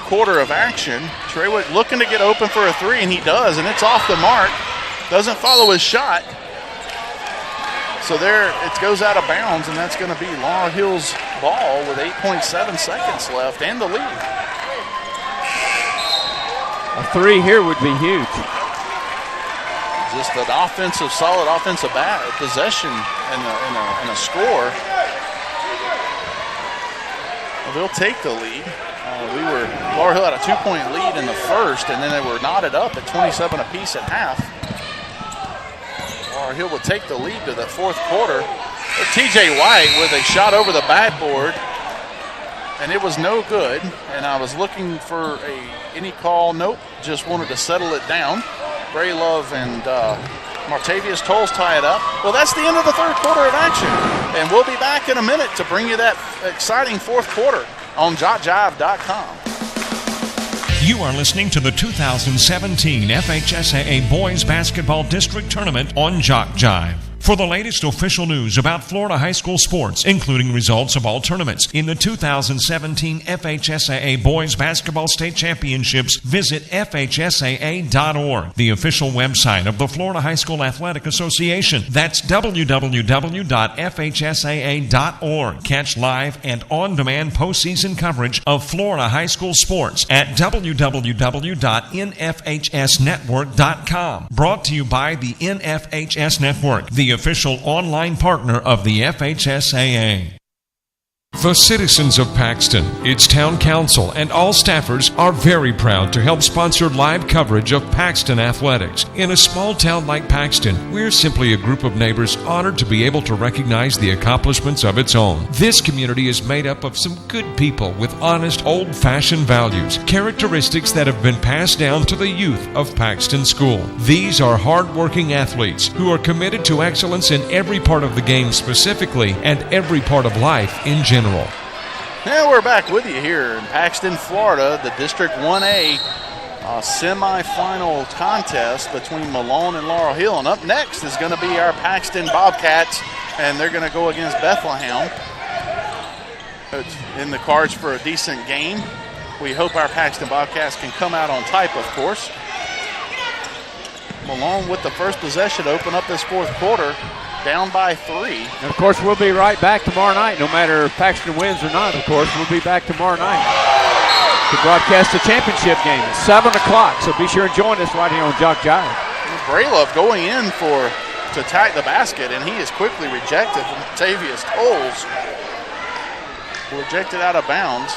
quarter of action. Treywick looking to get open for a 3, and he does, and it's off the mark. Doesn't follow his shot. So there it goes out of bounds, and that's going to be Laurel Hill's ball with 8.7 seconds left and the lead. A 3 here would be huge. Just an solid offensive possession and a score. Well, they'll take the lead. Laurel Hill had a 2-point lead in the first, and then they were knotted up at 27 apiece at half. Laurel Hill would take the lead to the fourth quarter. TJ White with a shot over the backboard, and it was no good. And I was looking for any call. Nope, just wanted to settle it down. Bray Love and Martavius Tolles tie it up. Well, that's the end of the third quarter of action, and we'll be back in a minute to bring you that exciting fourth quarter on JockJive.com. You are listening to the 2017 FHSAA Boys Basketball District Tournament on JockJive. For the latest official news about Florida high school sports, including results of all tournaments in the 2017 FHSAA Boys Basketball State Championships, visit FHSAA.org, the official website of the Florida High School Athletic Association. That's www.fhsaa.org. Catch live and on-demand postseason coverage of Florida high school sports at www.nfhsnetwork.com. Brought to you by the NFHS Network, the official online partner of the FHSAA. The citizens of Paxton, its town council, and all staffers are very proud to help sponsor live coverage of Paxton athletics. In a small town like Paxton, we're simply a group of neighbors honored to be able to recognize the accomplishments of its own. This community is made up of some good people with honest, old-fashioned values, characteristics that have been passed down to the youth of Paxton School. These are hard-working athletes who are committed to excellence in every part of the game specifically and every part of life in general. Now we're back with you here in Paxton, Florida, the District 1A semifinal contest between Malone and Laurel Hill. And up next is going to be our Paxton Bobcats, and they're going to go against Bethlehem. It's in the cards for a decent game. We hope our Paxton Bobcats can come out on top, of course. Malone with the first possession to open up this fourth quarter. Down by 3. And of course, we'll be right back tomorrow night. No matter if Paxton wins or not, of course, we'll be back tomorrow night. to broadcast the championship game at 7 o'clock. So be sure and join us right here on JockJive. Braylove going in to attack the basket, and he is quickly rejected from Tavius Tolles. Rejected out of bounds.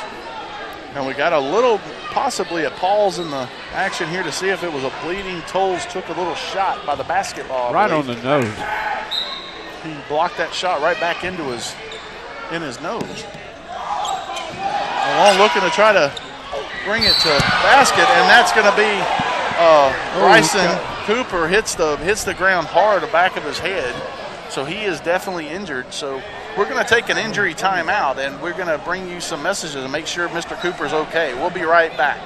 And we got a little, possibly a pause in the action here to see if it was a bleeding. Tolles took a little shot by the basketball. Right on the nose. He blocked that shot right back into his nose. Malone looking to try to bring it to basket, and that's going to be Bryson Cooper hits the ground hard, the back of his head. So he is definitely injured. So we're going to take an injury timeout, and we're going to bring you some messages and make sure Mr. Cooper's okay. We'll be right back.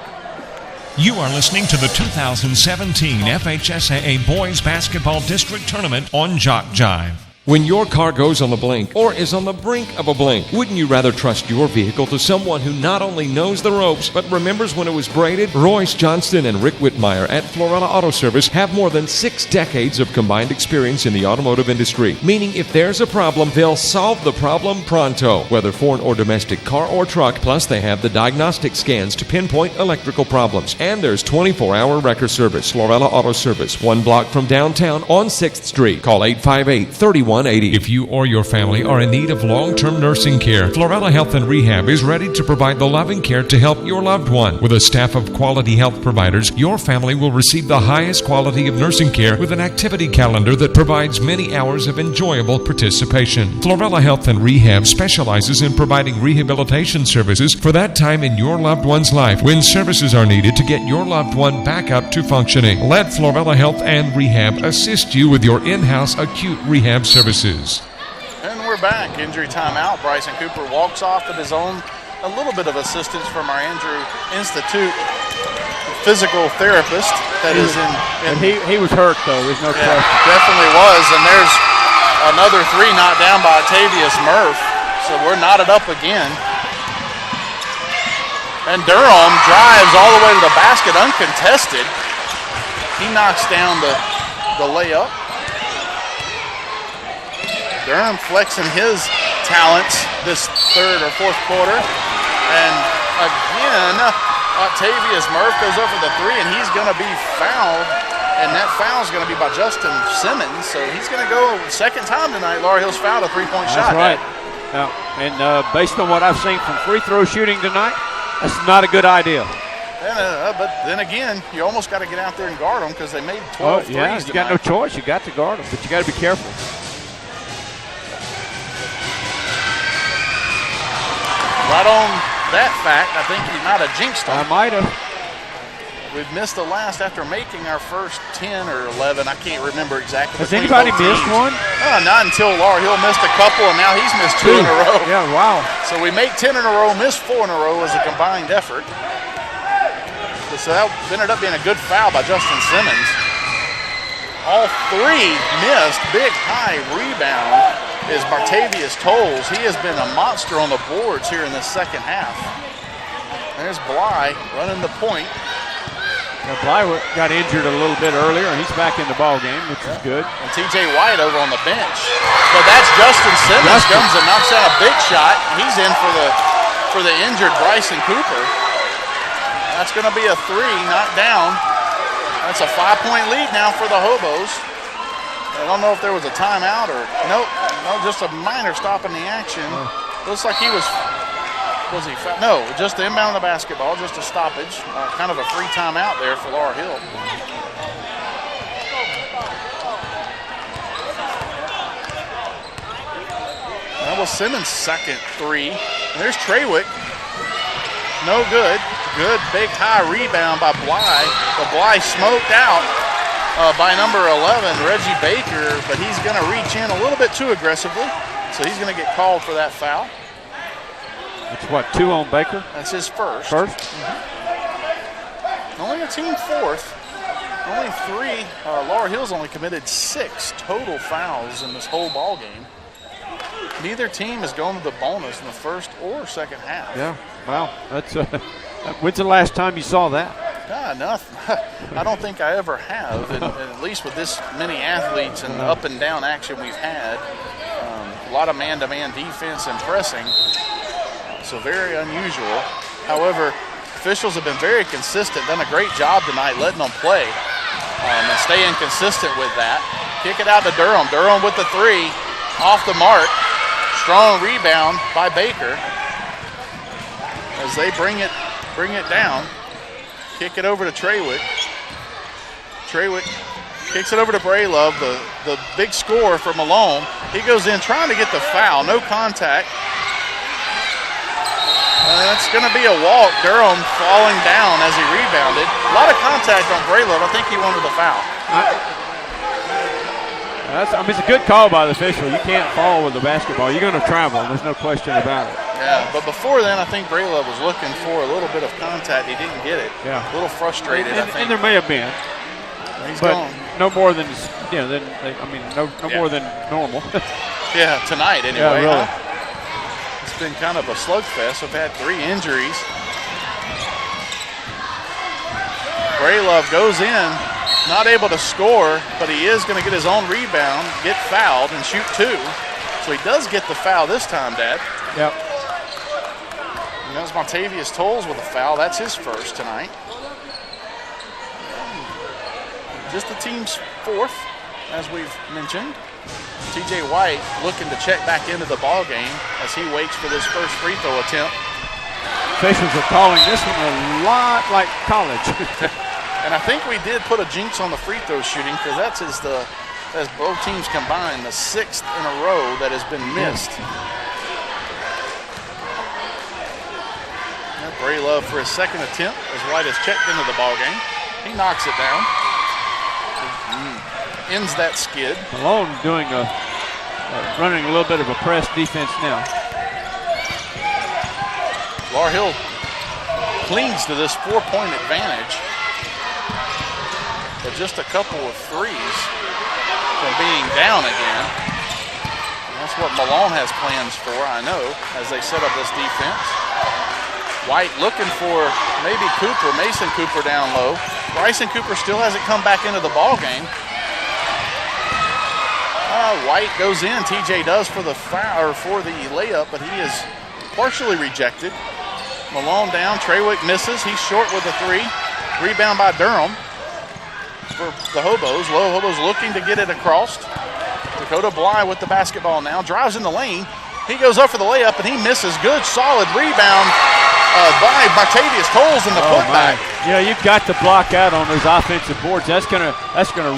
You are listening to the 2017 FHSAA Boys Basketball District Tournament on JockJive. When your car goes on the blink or is on the brink of a blink, wouldn't you rather trust your vehicle to someone who not only knows the ropes but remembers when it was braided? Royce Johnston and Rick Whitmire at Florella Auto Service have more than 6 decades of combined experience in the automotive industry, meaning if there's a problem, they'll solve the problem pronto, whether foreign or domestic, car or truck. Plus, they have the diagnostic scans to pinpoint electrical problems. And there's 24-hour wrecker service. Florella Auto Service, 1 block from downtown on 6th Street. Call 858-3180. If you or your family are in need of long-term nursing care, Florella Health and Rehab is ready to provide the loving care to help your loved one. With a staff of quality health providers, your family will receive the highest quality of nursing care with an activity calendar that provides many hours of enjoyable participation. Florella Health and Rehab specializes in providing rehabilitation services for that time in your loved one's life when services are needed to get your loved one back up to functioning. Let Florella Health and Rehab assist you with your in-house acute rehab services. And we're back. Injury timeout. Bryson Cooper walks off of his own. A little bit of assistance from our Andrew Institute physical therapist that is in and he was hurt, though. There's no question. Definitely was. And there's another 3 knocked down by Tavius Murph. So we're knotted up again. And Durham drives all the way to the basket uncontested. He knocks down the layup. Durham flexing his talents this 3rd or 4th quarter. And again, Octavius Murph goes over the 3, and he's going to be fouled. And that foul is going to be by Justin Simmons. So he's going to go 2nd time tonight. Laurel Hill's fouled a 3-point shot. That's right. And based on what I've seen from free throw shooting tonight, that's not a good idea. But then again, you almost got to get out there and guard them because they made 12 threes you got no choice. You got to guard them, but you got to be careful. Right on that fact, I think he might have jinxed them. I might have. We've missed the last after making our first 10 or 11. I can't remember exactly. Has anybody missed one? Not until Laurel Hill missed a couple, and now he's missed 2 in a row. Yeah, wow. So we make 10 in a row, miss 4 in a row as a combined effort. So that ended up being a good foul by Justin Simmons. All 3 missed. Big high rebound is Martavius Tolles. He has been a monster on the boards here in the 2nd half. There's Bly running the point. Now, Bly got injured a little bit earlier, and he's back in the ball game, which is good. And T.J. White over on the bench. So that's Justin Simmons comes and knocks out a big shot. He's in for the injured Bryson Cooper. That's going to be a 3 knocked down. That's a 5-point lead now for the Hobos. I don't know if there was a timeout or nope. No, just a minor stop in the action. Looks like he was he fouled? No, just the inbound of the basketball, just a stoppage. Kind of a free timeout there for Laurel Hill. That was Simmons' 2nd 3. And there's Trawick. No good. Good big high rebound by Bly. But Bly smoked out by number 11, Reggie Baker, but he's going to reach in a little bit too aggressively. So he's going to get called for that foul. That's what, 2 on Baker? That's his first. Only a team 4th. Only 3. Laurel Hill's only committed 6 total fouls in this whole ball game. Neither team has gone to the bonus in the 1st or 2nd half. Yeah, wow. That's when's the last time you saw that? Nothing. I don't think I ever have, and at least with this many athletes and the up and down action we've had. A lot of man-to-man defense and pressing, so very unusual. However, officials have been very consistent, done a great job tonight letting them play and staying consistent with that. Kick it out to Durham. Durham with the three, off the mark. Strong rebound by Baker as they bring it down. Kick it over to Treywick. Treywick kicks it over to Braylove, the big scorer for Malone. He goes in trying to get the foul, no contact. That's going to be a walk. Durham falling down as he rebounded. A lot of contact on Braylove. I think he wanted the foul. It's a good call by the official. You can't fall with the basketball. You're going to travel. There's no question about it. Yeah, but before then, I think Braylove was looking for a little bit of contact. He didn't get it. Yeah. A little frustrated, I think. And there may have been. He's but gone. No more than, more than normal. Yeah, tonight anyway. Yeah, really. Huh? It's been kind of a slugfest. We've had 3 injuries. Braylove goes in, not able to score, but he is going to get his own rebound, get fouled, and shoot 2. So he does get the foul this time, Dad. Yep. And that's Montavious Tolles with a foul. That's his first tonight. Just the team's 4th, as we've mentioned. TJ White looking to check back into the ball game as he waits for this first free throw attempt. Officials are calling this one a lot like college. And I think we did put a jinx on the free throw shooting because that's as both teams combined, the 6th in a row that has been missed. Braylove for his 2nd attempt as White has checked into the ball game. He knocks it down. Ends that skid. Malone doing running a little bit of a press defense now. Laurel clings to this 4-point advantage, but just a couple of threes from being down again. And that's what Malone has plans for, I know, as they set up this defense. White looking for maybe Mason Cooper down low. Bryson Cooper still hasn't come back into the ball game. White goes in. TJ does for the foul or for the layup, but he is partially rejected. Malone down. Treywick misses. He's short with a 3. Rebound by Durham for the Hobos. Low Hobos looking to get it across. Dakota Bly with the basketball now. Drives in the lane. He goes up for the layup and he misses. Good solid rebound by Montavious Tolles in the putback. Yeah, you've got to block out on those offensive boards. That's gonna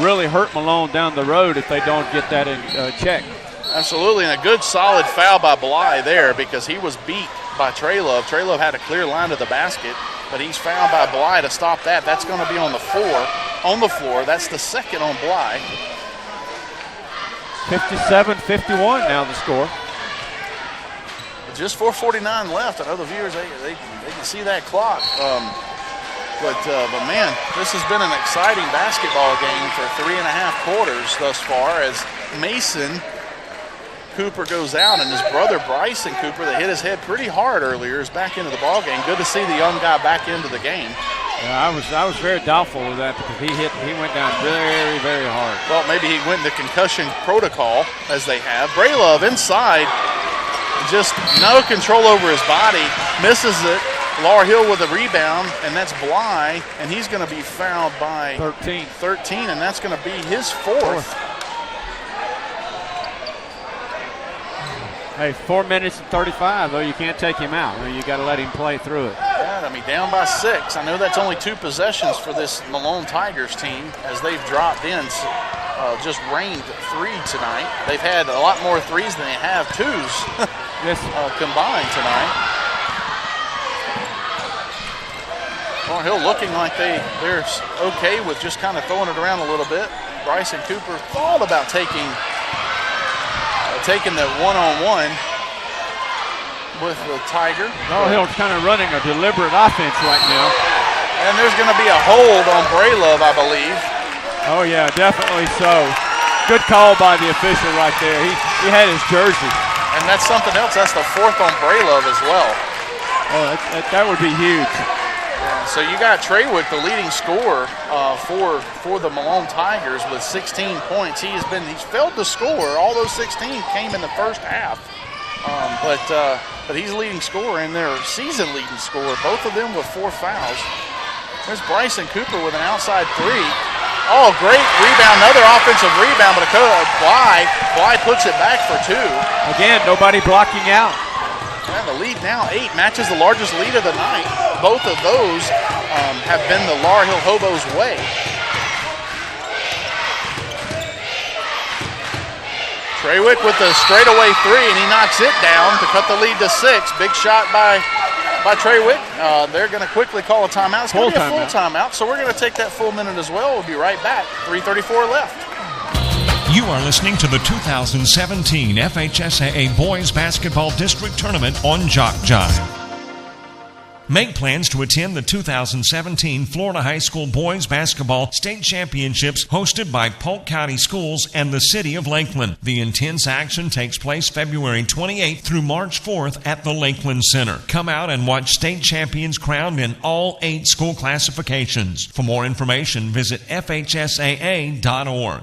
really hurt Malone down the road if they don't get that in check. Absolutely, and a good solid foul by Bly there because he was beat by Treylove. Treylove had a clear line to the basket, but he's fouled by Bly to stop that. That's going to be on the floor. That's the 2nd on Bly. 57-51 now the score. Just 4:49 left. I know the viewers, they can see that clock. But man, this has been an exciting basketball game for 3.5 quarters thus far as Mason Cooper goes out and his brother Bryson Cooper that hit his head pretty hard earlier is back into the ball game. Good to see the young guy back into the game. Yeah, I was very doubtful of that because he went down very, very hard. Well, maybe he went into concussion protocol as they have. Braylove inside. Just no control over his body, misses it. Laurel with a rebound, and that's Bly, and he's going to be fouled by 13, and that's going to be his 4th. Hey, 4 minutes and 35, though, you can't take him out. You got to let him play through it. Yeah, I mean, down by 6. I know that's only 2 possessions for this Malone Tigers team as they've dropped in. Just rained 3 tonight. They've had a lot more 3s than they have 2s combined tonight. Thornhill looking like they're okay with just kind of throwing it around a little bit. Bryson Cooper thought about taking the one-on-one with the Tiger. Thornhill's kind of running a deliberate offense right now. And there's going to be a hold on Braylove, I believe. Oh, yeah, definitely so. Good call by the official right there. He had his jersey. And that's something else. That's the 4th on Braylove as well. Oh, that would be huge. Yeah, so you got Treywick, the leading scorer for the Malone Tigers with 16 points. He's failed to score. All those 16 came in the first half. But but he's leading scorer in their season leading scorer, both of them with 4 fouls. There's Bryson Cooper with an outside 3. Oh, great rebound, another offensive rebound, but Bly puts it back for 2. Again, nobody blocking out. And the lead now 8 matches the largest lead of the night. Both of those have been the Laurel Hill Hobos' way. Treywick with the straightaway 3, and he knocks it down to cut the lead to 6. Big shot by Treywick. They're going to quickly call a timeout. It's going to be a full timeout, so we're going to take that full minute as well. We'll be right back. 3:34 left. You are listening to the 2017 FHSAA Boys Basketball District Tournament on JockJive. Make plans to attend the 2017 Florida High School Boys Basketball State Championships hosted by Polk County Schools and the City of Lakeland. The intense action takes place February 28th through March 4th at the Lakeland Center. Come out and watch state champions crowned in all 8 school classifications. For more information, visit FHSAA.org.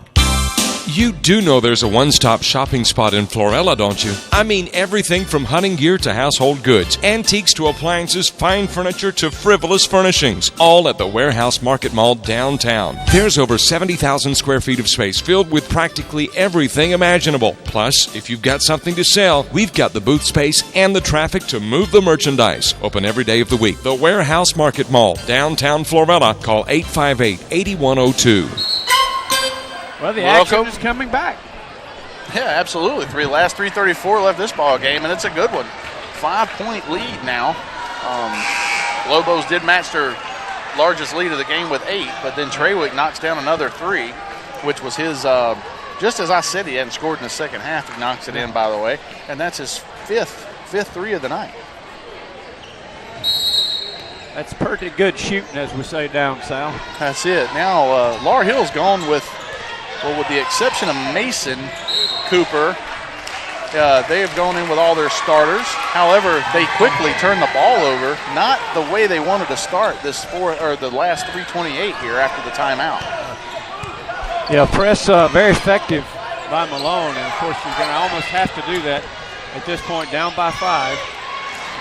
You do know there's a one-stop shopping spot in Florella, don't you? I mean everything from hunting gear to household goods, antiques to appliances, fine furniture to frivolous furnishings, all at the Warehouse Market Mall downtown. There's over 70,000 square feet of space filled with practically everything imaginable. Plus, if you've got something to sell, we've got the booth space and the traffic to move the merchandise. Open every day of the week. The Warehouse Market Mall, downtown Florella. Call 858-8102. Well, the action is coming back. Yeah, absolutely. Last 3:34 left this ball game, and it's a good one. 5-point lead now. Lobos did match their largest lead of the game with 8, but then Treywick knocks down another 3, which was his, just as I said, he hadn't scored in the second half. He knocks it in, by the way, and that's his fifth 3 of the night. That's pretty good shooting, as we say down south. That's it. Now, Laurel Hill's gone with the exception of Mason Cooper, they have gone in with all their starters. However, they quickly turned the ball over, not the way they wanted to start the last 3:28 here after the timeout. Yeah, press very effective by Malone, and of course you're going to almost have to do that at this point, down by 5.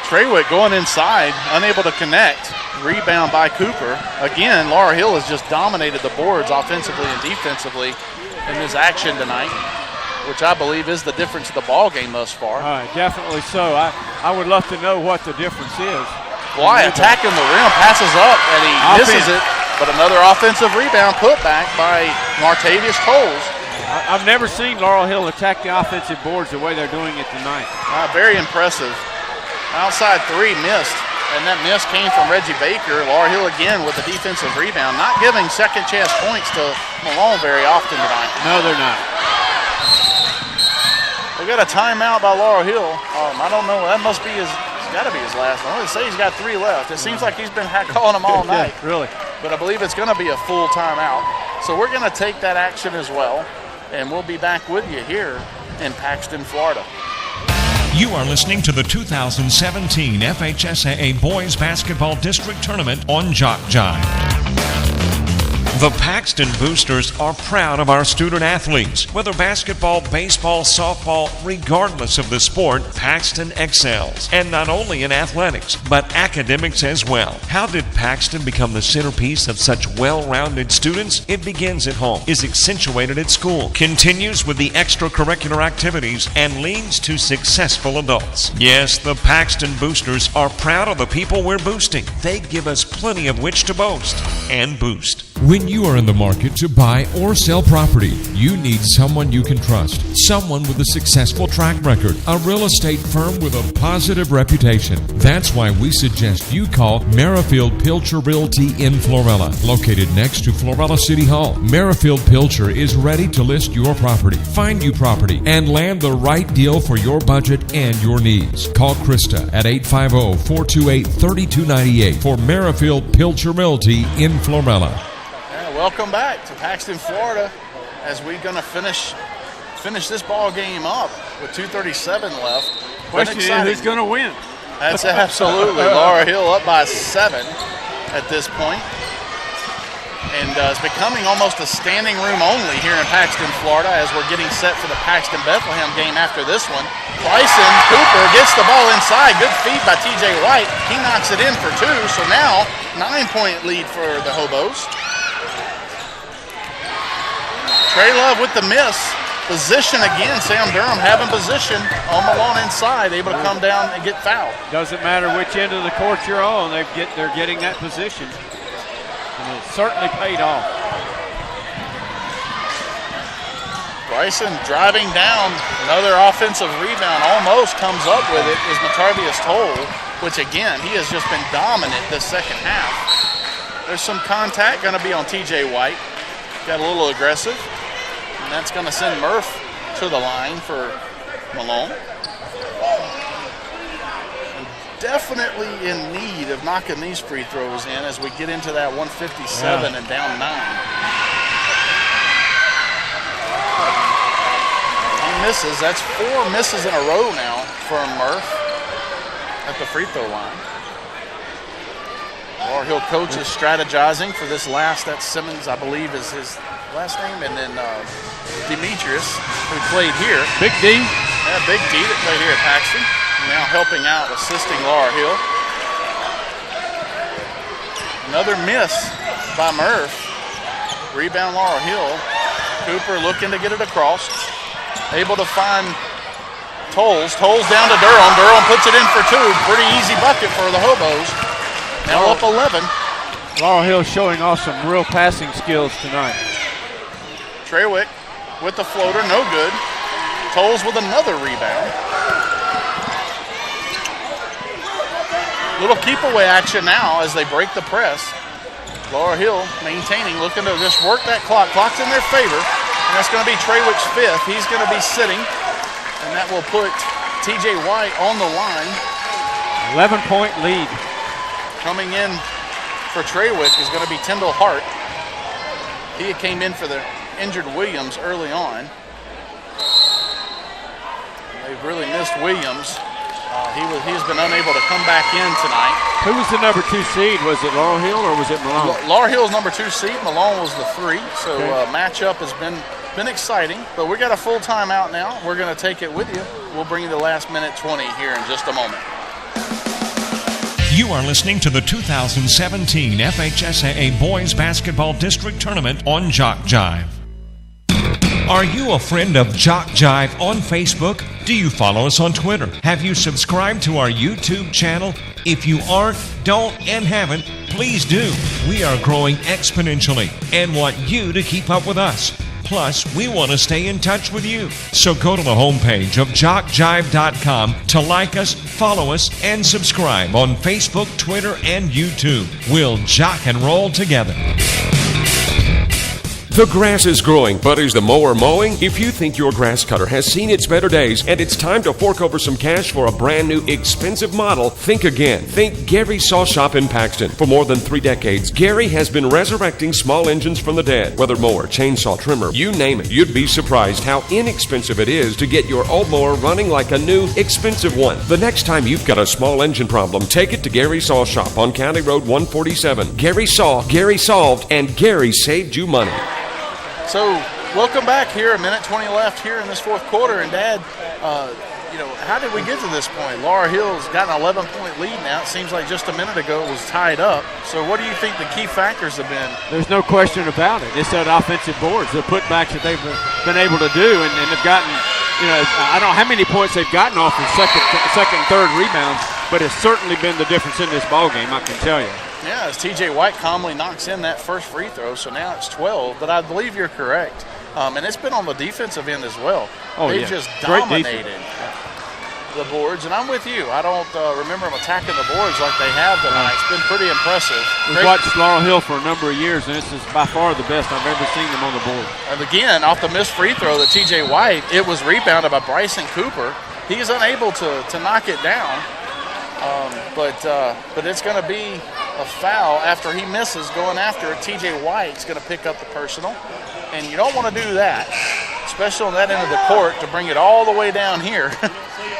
Treywick going inside, unable to connect. Rebound by Cooper. Again, Laurel Hill has just dominated the boards offensively and defensively in this action tonight, which I believe is the difference of the ball game thus far. Definitely so. I would love to know what the difference is. Why attacking the rim, passes up, and he misses it. But another offensive rebound put back by Martavius Coles. I've never seen Laurel Hill attack the offensive boards the way they're doing it tonight. Very impressive. Outside 3 missed, and that miss came from Reggie Baker. Laurel Hill again with a defensive rebound, not giving second chance points to Malone very often tonight. No, they're not. We got a timeout by Laurel Hill. I don't know, that must be it's got to be his last one. They say he's got 3 left. It seems like he's been calling them all night. Yeah, really. But I believe it's going to be a full timeout. So we're going to take that action as well, and we'll be back with you here in Paxton, Florida. You are listening to the 2017 FHSAA Boys Basketball District Tournament on JockJive. The Paxton Boosters are proud of our student athletes. Whether basketball, baseball, softball, regardless of the sport, Paxton excels. And not only in athletics, but academics as well. How did Paxton become the centerpiece of such well-rounded students? It begins at home, is accentuated at school, continues with the extracurricular activities, and leads to successful adults. Yes, the Paxton Boosters are proud of the people we're boosting. They give us plenty of which to boast and boost. When you are in the market to buy or sell property, you need someone you can trust. Someone with a successful track record. A real estate firm with a positive reputation. That's why we suggest you call Merrifield Pilcher Realty in Florella. Located next to Florella City Hall, Merrifield Pilcher is ready to list your property, find you property, and land the right deal for your budget and your needs. Call Krista at 850-428-3298 for Merrifield Pilcher Realty in Florella. Welcome back to Paxton, Florida, as we're going to finish this ball game up with 2:37 left. Question is, who's going to win? That's absolutely Laurel Hill up by 7 at this point. And it's becoming almost a standing room only here in Paxton, Florida, as we're getting set for the Paxton-Bethlehem game after this one. Bryson Cooper gets the ball inside. Good feed by T.J. White. He knocks it in for 2, so now 9-point lead for the Hobos. Trey Love with the miss. Position again. Sam Durham having position on Malone inside, able to come down and get fouled. Doesn't matter which end of the court you're on, they're getting that position. And it certainly paid off. Bryson driving down, another offensive rebound, almost comes up with it, is Matarvius Toll, which again, he has just been dominant this second half. There's some contact going to be on T.J. White. Got a little aggressive, and that's going to send Murph to the line for Malone. Definitely in need of knocking these free throws in as we get into that 157 and down 9. He misses. That's 4 misses in a row now for Murph at the free throw line. Laurel Hill coach is strategizing for this last. That's Simmons, I believe, is his last name, and then Demetrius, who played here. Big D. Yeah, Big D that played here at Paxton. Now helping out, assisting Laurel Hill. Another miss by Murph. Rebound Laurel Hill. Cooper looking to get it across. Able to find Tolles. Tolles down to Durham. Durham puts it in for 2. Pretty easy bucket for the Hobos. Now up 11. Laurel Hill showing off some real passing skills tonight. Trewick with the floater, no good. Tolles with another rebound. Little keep away action now as they break the press. Laurel Hill maintaining, looking to just work that clock. Clock's in their favor, and that's going to be Trewick's 5th. He's going to be sitting, and that will put T.J. White on the line. 11-point lead. Coming in for Trewick is going to be Tyndall Hart. He came in for the injured Williams early on. They've really missed Williams. He has been unable to come back in tonight. Who was the number 2 seed? Was it Laurel Hill or was it Malone? Laurel Hill's number 2 seed. Malone was the 3. So matchup has been exciting. But we got a full timeout now. We're going to take it with you. We'll bring you the last minute 20 here in just a moment. You are listening to the 2017 FHSAA Boys Basketball District Tournament on JockJive. Are you a friend of JockJive on Facebook? Do you follow us on Twitter? Have you subscribed to our YouTube channel? If you aren't, don't, and haven't, please do. We are growing exponentially and want you to keep up with us. Plus, we want to stay in touch with you. So go to the homepage of JockJive.com to like us, follow us, and subscribe on Facebook, Twitter, and YouTube. We'll jock and roll together. The grass is growing, but is the mower mowing? If you think your grass cutter has seen its better days and it's time to fork over some cash for a brand new expensive model, think again. Think Gary Saw Shop in Paxton. For more than 3 decades, Gary has been resurrecting small engines from the dead. Whether mower, chainsaw, trimmer, you name it, you'd be surprised how inexpensive it is to get your old mower running like a new, expensive one. The next time you've got a small engine problem, take it to Gary Saw Shop on County Road 147. Gary saw, Gary solved, and Gary saved you money. So, welcome back here. 1:20 left here in this fourth quarter. And, Dad, how did we get to this point? Laurel Hill's got an 11-point lead now. It seems like just a minute ago it was tied up. So, what do you think the key factors have been? There's no question about it. It's that offensive boards, the putbacks that they've been able to do, and they've gotten, I don't know how many points they've gotten off of second, third rebounds, but it's certainly been the difference in this ball game, I can tell you. Yeah, as T.J. White calmly knocks in that first free throw, so now it's 12. But I believe you're correct. And it's been on the defensive end as well. They've just dominated the boards. And I'm with you. I don't remember them attacking the boards like they have tonight. It's been pretty impressive. We've watched Laurel Hill for a number of years, and this is by far the best I've ever seen them on the board. And again, off the missed free throw that T.J. White, it was rebounded by Bryson Cooper. He is unable to knock it down. But it's going to be a foul after he misses going after it. T.J. White's going to pick up the personal. And you don't want to do that, especially on that end of the court, to bring it all the way down here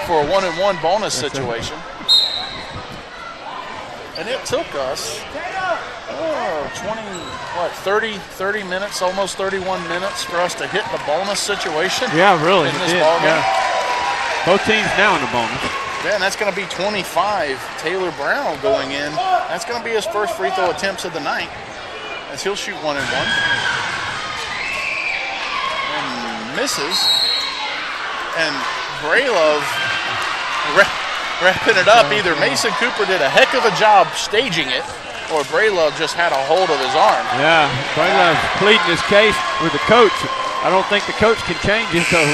for a 1-and-1 bonus situation. And it took us, 30 minutes, almost 31 minutes for us to hit the bonus situation. Yeah, really. In this ball game. Yeah. Both teams now in the bonus. Yeah, and that's going to be 25. Taylor Brown going in. That's going to be his first free throw attempts of the night, as he'll shoot 1 and 1. And misses. And Braylove wrapping it up. Either Mason Cooper did a heck of a job staging it, or Braylove just had a hold of his arm. Yeah, Braylove pleading his case with the coach. I don't think the coach can change it, though.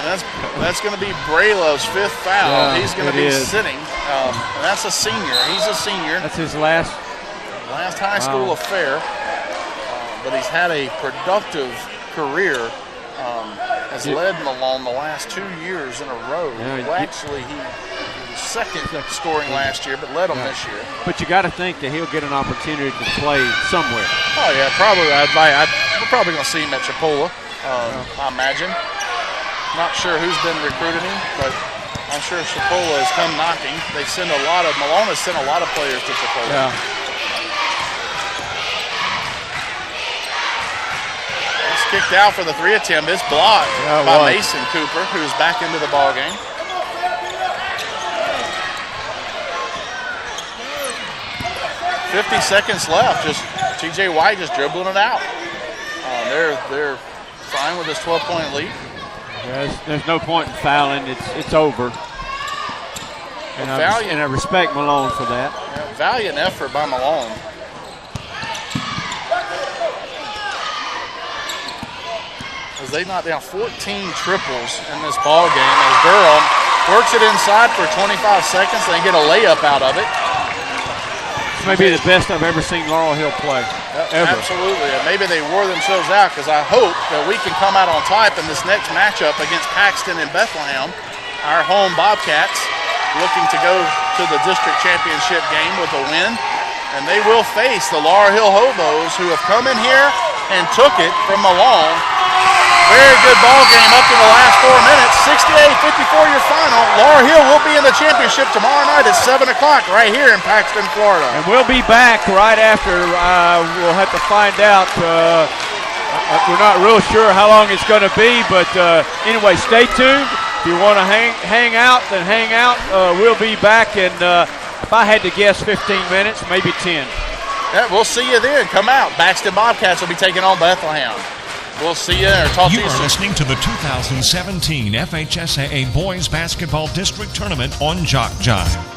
And that's going to be Braylove's 5th foul. Yeah, he's going to be sitting. And that's a senior. He's a senior. That's his last high school affair. But he's had a productive career. Has led Malone the last 2 years in a row. Yeah, well, actually, he was second scoring last year, but led them this year. But you got to think that he'll get an opportunity to play somewhere. Oh yeah, probably. We're probably going to see him at Chipola. I imagine. Not sure who's been recruiting him, but I'm sure Chipola has come knocking. Malone has sent a lot of players to Chipola. Yeah. Kicked out for the 3 attempt. It's blocked by Mason Cooper, who's back into the ball game. .50 left. Just T.J. White just dribbling it out. They're fine with this 12-point lead. Yeah, there's no point in fouling. It's over. And I respect Malone for that. Yeah, valiant effort by Malone. As they knock down 14 triples in this ball game, as Durham works it inside for 25 seconds. They get a layup out of it. This may be the best I've ever seen Laurel Hill play. Ever. Absolutely. And maybe they wore themselves out, because I hope that we can come out on top in this next matchup against Paxton and Bethlehem. Our home Bobcats looking to go to the district championship game with a win. And they will face the Laurel Hill Hobos, who have come in here and took it from Malone. Very good ball game up to the last 4 minutes. 68-54 your final. Laurel Hill will be in the championship tomorrow night at 7 o'clock right here in Paxton, Florida. And we'll be back right after. We'll have to find out. We're not real sure how long it's going to be, but anyway, stay tuned. If you want to hang out, then hang out. We'll be back in, if I had to guess, 15 minutes, maybe 10. Yeah, we'll see you then. Come out. Paxton Bobcats will be taking on Bethlehem. We'll see you or talk to you soon. You are listening to the 2017 FHSAA Boys Basketball District Tournament on JockJive.